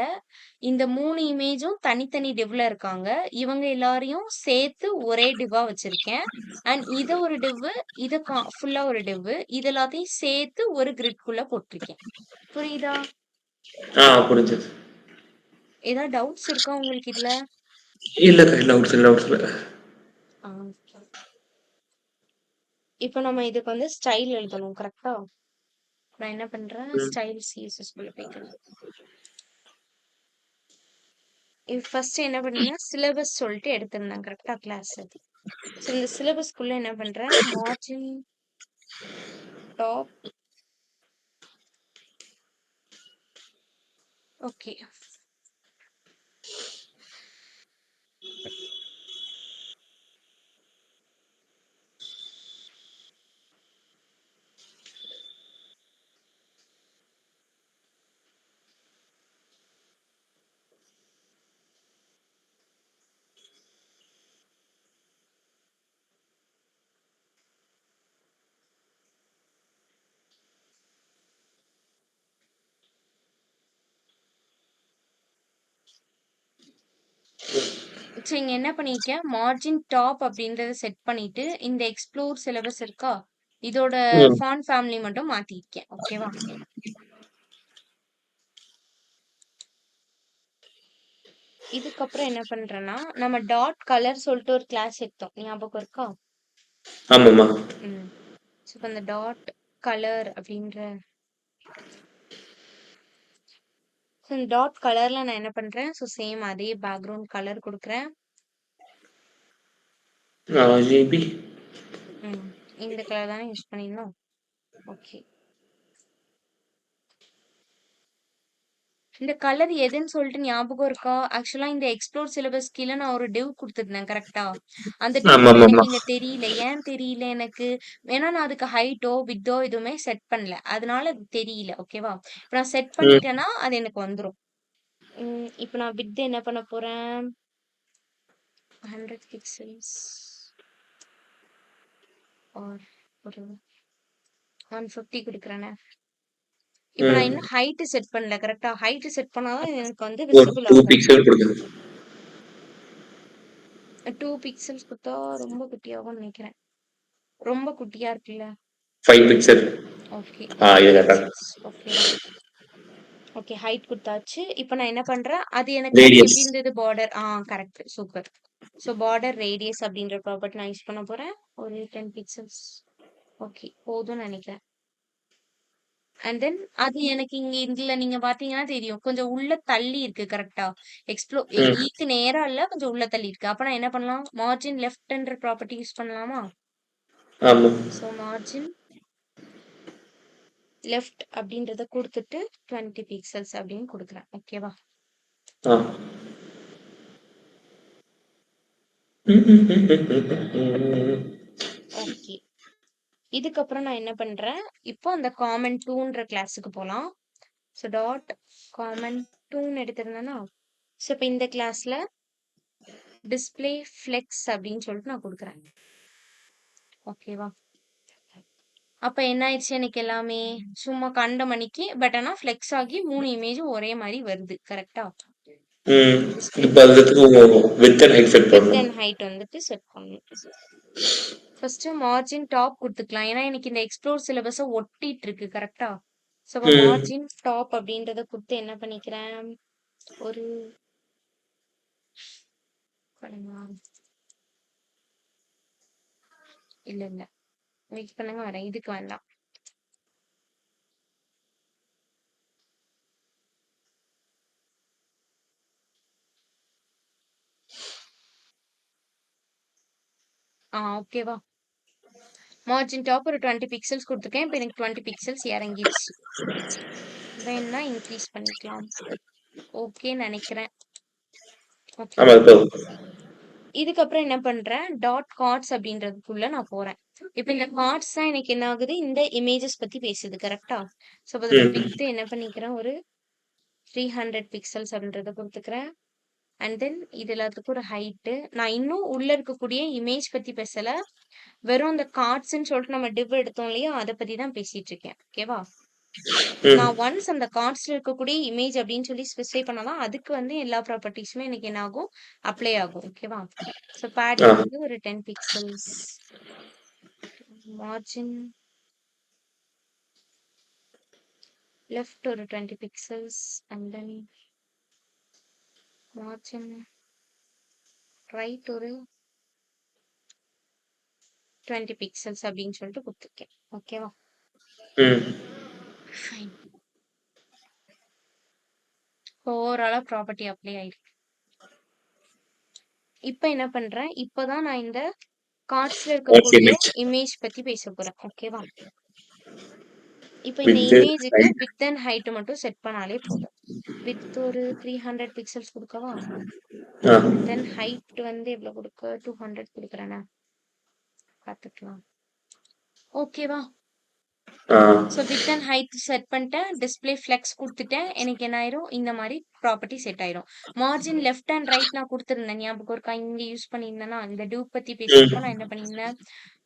இந்த 3 இமேஜும் தனித்தனி டிவ்ல இருக்காங்க. இவங்க எல்லாரையும் சேர்த்து ஒரே டிவ்வா வச்சிருக்கேன். அண்ட் இத ஒரு டிவ், இத ஃபுல்லா ஒரு டிவ். இது எல்லாத்தையும் சேர்த்து ஒரு கிரிட்குள்ள போட்டிருக்கேன். புரியுதா? புரிஞ்சது. ஏதாவது டவுட்ஸ் இருக்கா உங்களுக்கு இதுல? இல்லைக்கா டவுட்ஸ் இல்லை டவுட்ஸ் இல்லை. ஆ. இப்ப நம்ம இதுக்கு வந்து ஸ்டைல் எழுதணும். கரெக்ட்டா? நான் என்ன பண்றேன், ம். ஸ்டைல் சிஎஸ்எஸ் குள்ள போய்க்கிறேன். ஃபர்ஸ்ட் என்ன பண்ணீங்கன்னா சிலபஸ் சொல்லிட்டு எடுத்திருந்தேன் கரெக்டா கிளாஸ். ஸோ இந்த சிலபஸ்க்குள்ள என்ன பண்றேன், மார்ஜின் டாப். ஓகே. ஸோ இங்க என்ன பண்ணிருக்கேன், மார்ஜின் டாப் அப்படின்றத செட் பண்ணிட்டு இந்த எக்ஸ்ப்ளோர் சிலபஸ் இருக்கா, இதோட ம். ஃபாண்ட் ஃபேமிலி மட்டும் மாத்திருக்கேன். ஓகேவா? இதுக்கப்புறம் என்ன பண்றேன்னா, நம்ம டாட் கலர் சொல்லிட்டு ஒரு கிளாஸ் எடுத்தோம். ஞாபகம் இருக்கா? ஆமாம்மா. ம். ஸோ இப்ப அந்த டாட் கலர் அப்படின்ற டாட் கலர்ல நான் என்ன பண்றேன், ஸோ சேம் அதே பேக்ரவுண்ட் கலர் குடுக்குறேன். RGB. ம். இந்த கலர் தானே யூஸ் பண்ணியிருந்தோம். ஓகே. இந்த கலர் எதுன்னு சொல்லிட்டு ஞாபகம் இருக்கா? ஆக்சுவலா இந்த எக்ஸ்ப்ளோர் சிலபஸ் கீழ நான் ஒரு டிவ் குடுத்திருந்தேன் கரெக்ட்டா? அந்த டிவ் இப்ப ஆமாமாமா. எனக்கு இங்க தெரியல. ஏன் தெரியல எனக்கு? ஏன்னா நான் அதுக்கு ஹைட்டோ, வித்தோ எதுவுமே செட் பண்ணல. அதனால அது தெரியல. ஓகேவா? இப்ப நான் செட் ம். பண்ணிட்டேன்னா, அது எனக்கு வந்துரும். இப்ப நான் வித் என்ன பண்ண போறேன்? 100 பிக்சல்ஸ் ஆர் ஒரு 150 குடுக்குறேனே. இப்ப நான் ம். இன்னும் ஹைட் செட் பண்ணல. கரெக்ட்டா? ஹைட் செட் பண்ணா தான் எனக்கு வந்து ஒரு விசிபிள் 2 ஆகும். பிக்சல் குடுக்குது. 2 பிக்சல்ஸ் குடுத்தா ரொம்ப குட்டியாகும்னு நெனைக்கிறேன். ரொம்ப குட்டியா இருக்குல்ல? 5 பிக்சல். ஓகே. இது 5 கரெக்ட்டா. பிக்சல்ஸ். ஓகேவா? ஓகே. ஹைட் குடுத்தாச்சு. இப்ப நான் என்ன பண்றேன், அது எனக்கு வந்து ரேடியஸ். எப்படி இருந்தது border? Correct. Super. So border radius அப்படின்ற ப்ராப்பர்ட்டி நான் யூஸ் பண்ண போறேன். ஒரு 10 பிக்சல்ஸ். ஓகே. போதும்னு நெனைக்கிறேன். அண்ட் தென் அது எனக்கு இங்க இதுல நீங்க பார்த்தீங்கன்னா தெரியும். கொஞ்சம் உள்ள தள்ளி இருக்கு கரெக்ட்டா? ம். ஈக்கு நேரா இல்ல, கொஞ்சம் உள்ள தள்ளி இருக்கு. அப்ப நான் என்ன பண்ணலாம்? மார்ஜின் லெஃப்ட்ன்ற ப்ராப்பர்ட்டி யூஸ் பண்ணலாமா? ஆமா. ஸோ மார்ஜின் லெஃப்ட் அப்படின்றத குடுத்துட்டு 20 பிக்சல்ஸ் அப்படின்னு குடுக்குறேன். ஓகேவா? ஆ. ஓகே. இதுக்கப்புறம் நான் என்ன பண்றேன், இப்போ அந்த காமன் 2ன்ற கிளாஸுக்கு போலாம். ஸோ டாட் காமன் 2ன்னு எடுத்திருந்தேனா, ஸோ இப்ப இந்த கிளாஸ்ல டிஸ்ப்ளே ஃப்ளெக்ஸ் அப்படின்னு சொல்லிட்டு நான் குடுக்குறேன். ஓகேவா? அப்ப என்ன ஆயிடுச்சு எனக்கு எல்லாமே? சும்மா கண்ட மணிக்கு பட் ஆனா ஃப்ளெக்ஸ் ஆகி 3 இமேஜும் ஒரே மாரி வருது. கரெக்ட்டா? ம். டிஸ்ப்ளே இப்ப ஃப்ளெக்ஸ் அதுக்கு width and height set width பண்ணணும். அண்ட் ஹைட் வந்துட்டு செட் பண்ணணும். ஃபர்ஸ்ட் மார்ஜின் டாப் குடுத்துக்கலாம். ஏன்னா எனக்கு இந்த எக்ஸ்ப்ளோர் சிலபஸ ஒட்டிட்டு இருக்கு. கரெக்ட்டா? ஸோ அப்ப ம். மார்ஜின் டாப் அப்படின்றத குடுத்து என்ன பண்ணிக்கிறேன், ஒரு பண்ணுங்க. இல்ல, இல்ல. வெயிட் பண்ணுங்க வரேன். இதுக்கு வேண்டாம். ஓகேவா? மார்ஜின் டாப் ஒரு 20 பிக்சல்ஸ் குடுத்துருக்கேன். இப்ப எனக்கு 20 பிக்சல்ஸ் இறங்கிருச்சு. வேணும்னா இன்க்ரீஸ் பண்ணிக்கலாம். ஓகேன்னு நெனைக்கிறேன். ஆமா. ஓகேவா? இப்போ இதுக்கப்புறம் என்ன பண்றேன், டாட் கார்ட்ஸ் அப்படின்றதுக்குள்ள நான் போறேன். இப்ப இந்த கார்ட்ஸ் தான் எனக்கு என்ன ஆகுது, இந்த இமேஜஸ் பத்தி பேசுது. கரெக்ட்டா? ஸோ அப்ப அதோட ம். விட்த் என்ன பண்ணிக்கிறேன், ஒரு 300 பிக்சல்ஸ் அப்படின்றத குடுத்துக்கிறேன். அண்ட் தென் இது எல்லாத்துக்கும் ஒரு ஹைட்டு. நான் இன்னும் உள்ள இருக்கக்கூடிய இமேஜ் பத்தி பேசல. வெறும் அந்த கார்ட்ஸ்ன்னு சொல்லிட்டு நம்ம டிவ் எடுத்தோம் இல்லையா? அத பத்தி தான் பேசிட்டு இருக்கேன். ஓகேவா? ம். நான் ஒன்ஸ் அந்த கார்ட்ஸ்ல இருக்கக்கூடிய இமேஜ் அப்படின்னு சொல்லி ஸ்பெசிஃபை பண்ணா தான், அதுக்கு வந்து எல்லா ப்ராப்பர்ட்டீஸுமே எனக்கு என்ன ஆகும், அப்ளை ஆகும். ஓகேவா? ஸோ ஆ. பேடிங் வந்து ஒரு 10 பிக்சல்ஸ். மார்ஜின் லெஃப்ட் ஒரு 20 pixels. And then margin right ஒரு 20 பிக்சல்ஸ் அப்படின்னு சொல்லிட்டு குடுத்துருக்கேன். ஓகேவா? ம். ஃபைன். ஓவராலா ப்ராப்பர்ட்டி அப்ளை ஆயிருக்கு. இப்ப என்ன பண்றேன், இப்பதான் நான் இந்த கார்ட்ஸ்ல வாட்ஸ் இருக்கக்கூடிய இமேஜ் இமேஜ் பத்தி பேசப் போறேன். ஓகேவா? இப்ப இந்த வித் இமேஜ்க்கு ஹைட். விட்த் அண்ட் ஹைட் மட்டும் செட் பண்ணாலே போதும். விட்த் ஒரு 300 பிக்சல்ஸ் குடுக்கவா? ஆ அண்ட் தென் ஹைட் வந்து எவ்வளவு குடுக்க? 200 குடுக்குறேனா? பாத்துக்கலாம். ஓகேவா? ஆ so width and height set பண்ணிட்டேன். டிஸ்ப்ளே ஃப்ளெக்ஸ் குடுத்துட்டேன். எனக்கு என்ன ஆயிரும்? இந்த மாரி ப்ராப்பர்ட்டி செட் ஆயிரும். மார்ஜின் லெஃப்ட் அண்ட் ரைட் நான் குடுத்திருந்தேன். ஞாபகம் இருக்கா? இங்க யூஸ் பண்ணியிருந்தேனா? இந்த டியூப் பத்தி பேசுறப்ப நான் ம் என்ன பண்ணியிருந்தேன்?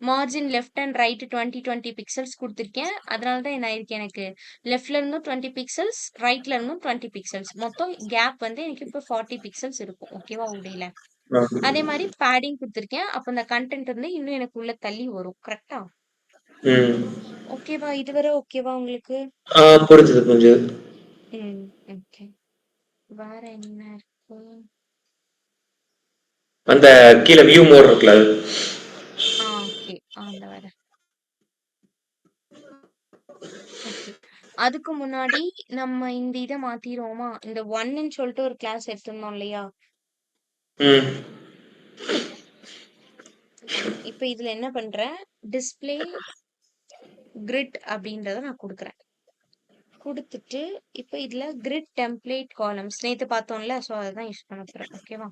Margin left and right 20, 20 pixels குடுத்திருக்கேன். அதனால தான் என்ன ஆயிருக்கு எனக்கு? லெஃப்ட்ல இருந்தும் 20 பிக்சல்ஸ், ரைட்ல இருந்தும் 20 பிக்சல்ஸ். மொத்தம் கேப் வந்து எனக்கு இப்ப 40 பிக்சல்ஸ் இருக்கும். ஓகேவா? உடையில. ஆ அதே மாரி பேடிங் குடுத்திருக்கேன். அப்ப அந்த கன்டென்ட் வந்து இன்னும் எனக்கு உள்ள தள்ளி வரும். கரெக்ட்டா? ம் ஓகேவா? இதுவரை ஓகேவா உங்களுக்கு? ஆ புரிஞ்சுது புரிஞ்சுது. ம். ஓகே. வேற என்ன இருக்கு? அந்த கீழ வியூ மோட் இருக்குல்ல அது. ஓகே. அந்த வரேன். ஓகே. அதுக்கு முன்னாடி நம்ம இந்த இத மாத்திருவோமா? இந்த 1ன்னு சொல்லிட்டு ஒரு கிளாஸ் எடுத்திருந்தோம் இல்லையா? ம் ஃபைன். இப்ப இதுல என்ன பண்றேன்? டிஸ்ப்ளே கிரிட் அப்படின்றத நான் குடுக்குறேன். குடுத்துட்டு, இப்ப இதுல கிரிட் டெம்ப்ளேட் காலம்ஸ் நேத்து பார்த்தோம்ல. சோ அததான் யூஸ் பண்ண போறேன். ஓகேவா?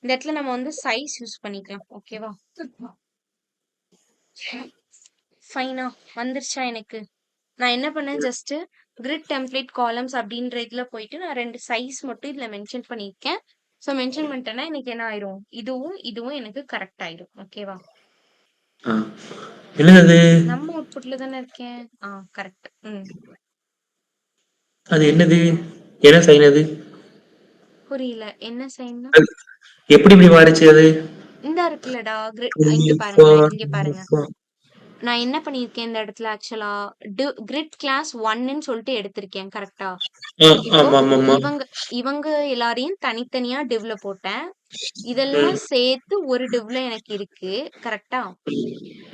இந்த இடத்துல நம்ம வந்து சைஸ் யூஸ் பண்ணிக்கலாம். ஓகேவா? ஃபைனா வந்துருச்சா எனக்கு? நான் என்ன பண்ணேன் ஜஸ்ட் கிரிட் டெம்ப்ளேட் காலம்ஸ் அப்படின்ற இதுல போயிட்டு நான் 2 சைஸ் மட்டும் இதுல மென்ஷன் பண்ணியிருக்கேன். ஸோ மென்ஷன் பண்ணிட்டேன்னா எனக்கு என்ன ஆயிரும்? இதுவும் இதுவும் எனக்கு கரெக்ட் ஆயிடும். ஓகேவா? ஆ என்னது அது? நம்ம அவுட்புட்ல தானே இருக்கேன். கரெக்ட். அது என்னது? என்ன சைன் அது? புரியல. என்ன சைன்னா? அது எப்படி இப்படி மாறிச்சு அது? இந்தா இருக்குல்லடா. இங்க 24, பாருங்களேன். இங்க பாருங்க. 24. நான் என்ன பண்ணியிருக்கேன் இந்த இடத்துல ஆக்சுவலா கிரிட் கிளாஸ் 1ன்னு சொல்லிட்டு எடுத்திருக்கேன். கரெக்ட்டா? ஆ இப்போ ஆமாமாமா. இவங்க இவங்க எல்லாரையும் தனித்தனியா டிவ்ல போட்டேன். இதெல்லாம் ம் சேர்த்து ஒரு டிவ்ல எனக்கு இருக்கு. கரெக்ட்டா?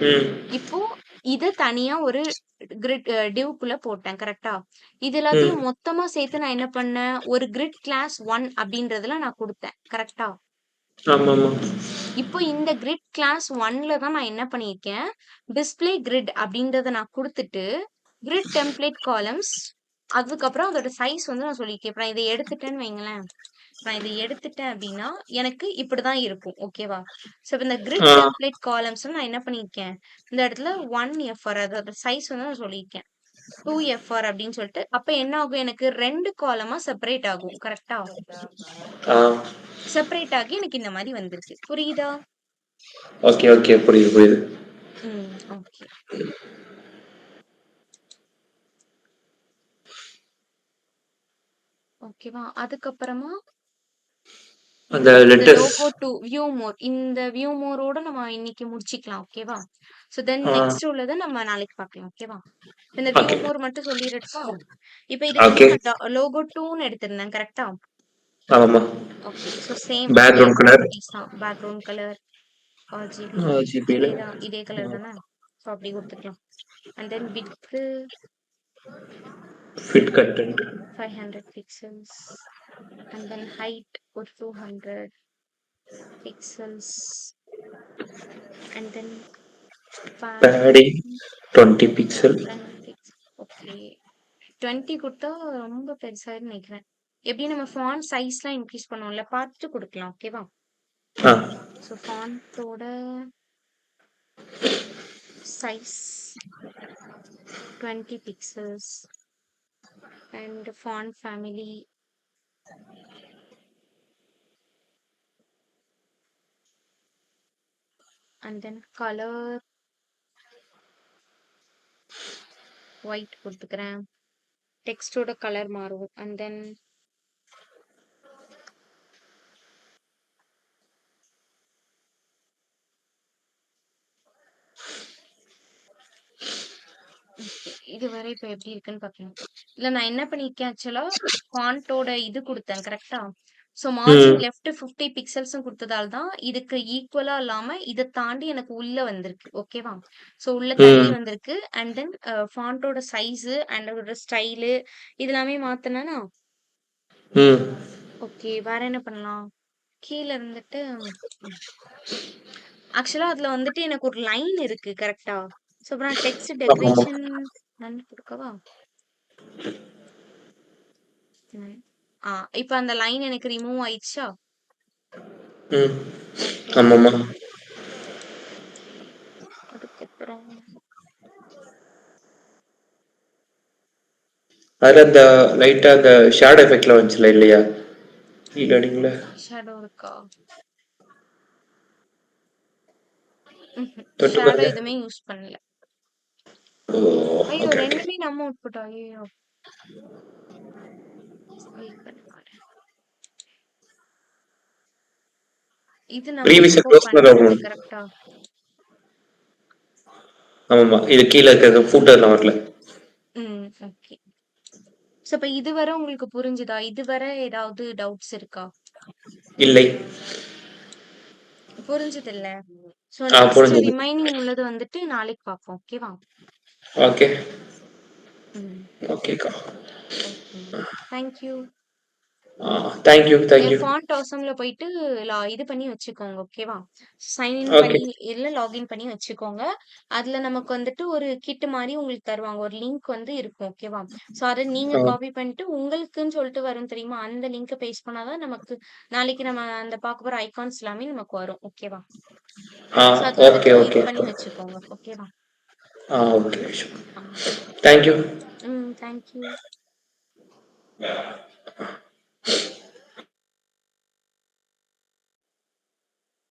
ம் இப்போ இத தனியா ஒரு கிரிட் டிவ்க்குள்ள போட்டேன். கரெக்ட்டா? இது ம் எல்லாத்தையும் மொத்தமா சேர்த்து நான் என்ன பண்ணேன்? ஒரு கிரிட் கிளாஸ் 1 அப்படின்றதுல நான் குடுத்தேன். கரெக்ட்டா? ஆமாமா. இப்போ இந்த கிரிட் கிளாஸ் 1ல தான் நான் என்ன பண்ணியிருக்கேன், டிஸ்ப்ளே கிரிட் அப்படின்றத நான் குடுத்துட்டு, கிரிட் டெம்ப்ளேட் காலம்ஸ் அதுக்கப்புறம் அதோட சைஸ் வந்து நான் சொல்லியிருக்கேன். இப்ப நான் இத எடுத்துட்டேன்னு வைங்களேன். நான் இத எடுத்துட்டேன் அப்படின்னா, எனக்கு இப்படிதான் இருக்கும். ஓகேவா? ஸோ இப்ப இந்த கிரிட் ஆ டெம்ப்ளேட் காலம்ஸ்ல நான் என்ன பண்ணியிருக்கேன், இந்த இடத்துல 1 எஃப்ஆர் அதோட சைஸ் வந்து நான் சொல்லியிருக்கேன். 2 எஃப்ஆர் அப்படின்னு சொல்லிட்டு, அப்ப என்ன ஆகும் எனக்கு 2 காலமா செப்பரேட் ஆகும். கரெக்ட்டா? ஆ செப்பரேட் ஆகி எனக்கு இந்த மாரி வந்திருக்கு. புரியுதா? ஓகே ஓகே புரியுது புரியுது. ஓகே. ஓகேவா? அதுக்கப்புறமா அந்த இந்த letters. Logo to view more. இந்த வியூ மோரோட நம்ம இன்னைக்கு முடிச்சுக்கலாம். ஓகேவா? ஸோ தென் ஆ நெக்ஸ்ட் உள்ளத நம்ம நாளைக்கு பார்க்கலாம். ஓகேவா? இந்த வியூ ஓகே மோர் மட்டும் சொல்லிறட்டா? இப்ப இதுக்கு வந்து ஓகே. நான் லோகோ 2ன்னு எடுத்திருந்தேன். கரெக்ட்டா? ஆமாமா. ஓகே. ஸோ சேம் அதே பேக்ரவுண்ட் கலர் ப்ராப்பர்ட்டீஸ் தான். பேக்கிரவுண்ட் கலர், ஆர்ஜிபி ஜிபில. இதே கலர் தானே? ஸோ அப்படி குடுத்துக்கலாம். And then width fit content. 500 pixels and then height ஒரு 200 pixels and then padding 20 pixel. 10 px. Okay. 20 குடுத்தா ரொம்ப பெருசாயிரும்னு நினைக்கிறேன். எப்படியும் நம்ம ஃபாண்ட் சைஸ்லாம் இன்க்ரீஸ் பண்ணுவோம்ல, பார்த்துட்டு குடுக்கலாம். ஓகேவா? ஆ ஸோ ஃபாண்ட்டோட size 20 pixels and font family and then colour white குடுத்துக்கிறேன். டெக்ஸ்டோட கலர் மாறும். And then okay. இதுவரை இப்ப எப்படி இருக்குன்னு பார்க்கலாம். இல்ல நான் என்ன பண்ணியிருக்கேன் ஆக்சுவலா ஃபாண்ட்டோட இது குடுத்தேன். கரெக்ட்டா? ஸோ மார்ஜின் ம். லெஃப்ட் 50 பிக்சல்ஸும் குடுத்ததால தான், இதுக்கு ஈக்குவலா இல்லாம, இத தாண்டி எனக்கு உள்ள வந்திருக்கு. ஓகேவா? ஸோ உள்ள தள்ளி ம். வந்திருக்கு. அண்ட் தென் ஃபாண்டோட சைஸு அண்ட் அதோட ஸ்டைலு இது எல்லாமே மாத்துனேனா, ம். ஓகே. வேற என்ன பண்ணலாம்? கீழ இருந்துட்டு ஆக்சுவலா அதுல வந்துட்டு எனக்கு ஒரு லைன் இருக்கு. கரெக்ட்டா? ஸோ அப்புறம் டெக்ஸ்ட் ஆமாமா. டெக்கரேஷன் நன் குடுக்கவா? ம். இப்ப அந்த லைன் எனக்கு ரிமூவ் ஆயிடுச்சா? ம். ஓகே. ஆமாமா. அதுக்கப்புறம் அதுல அந்த லைட்டா அந்த ஷேடோ எஃபெக்ட்லாம் வந்துச்சுல்ல இல்லையா? இ-லேர்னிங்ல. ஷேடோ இருக்கா? தொட்டு ஷேடோ பாருங்க. எதுவுமே யூஸ் பண்ணல. ஓ! ஐயோ! Okay, okay. 2மே நம்ம அவுட்புட்டா? ஐயய்யோ! வெயிட் பண்ணி பாரேன். இது நம்ம ப்ரீவியஸா இம்போர்ட் க்ளோஸ் பண்ணது பண்றது கரெக்ட்டா? ஆமாமா. இது கீழ இருக்கிறது ஃபூட்டர்ல வரல. ஓகே. ஸோ இப்ப இதுவரை உங்களுக்கு புரிஞ்சுதா? இதுவரை ஏதாவது டவுட்ஸ் இருக்கா? இல்லை. புரிஞ்சுதுல்ல? ஸோ நெக்ஸ்ட் புரிஞ்சது. ரிமைனிங் உள்ளது வந்துட்டு நாளைக்கு பார்ப்போம். ஓகேவா? ஓகே. ம். ஓகேக்கா. Okay. Thank you. Thank you, thank you. Font awesome போயிட்டு இது பண்ணி வச்சுக்கோங்க. ஓகேவா? Sign in okay. பண்ணி இல்ல லாகின் பண்ணி வச்சுக்கோங்க. அதுல நமக்கு வந்துட்டு ஒரு கிட் மாரி உங்களுக்கு தருவாங்க. ஒரு லிங்க் வந்து இருக்கும். ஓகேவா? ஸோ அத நீங்க ஆ. காப்பி பண்ணிட்டு உங்களுக்குன்னு சொல்லிட்டு வரும் தெரியுமா? அந்த லிங்க்க பேஸ்ட் பண்ணா தான் நமக்கு நாளைக்கு நம்ம அந்த பார்க்க போற ஐகான்ஸ் எல்லாமே நமக்கு வரும். ஓகேவா? ஆ. ஸோ அது வந்துட்டு ஓகே, இது ஓகே. பண்ணி வச்சுக்கோங்க. ஓகேவா? ஓகே. ஷூர். ஆ. Thank you. Thank you.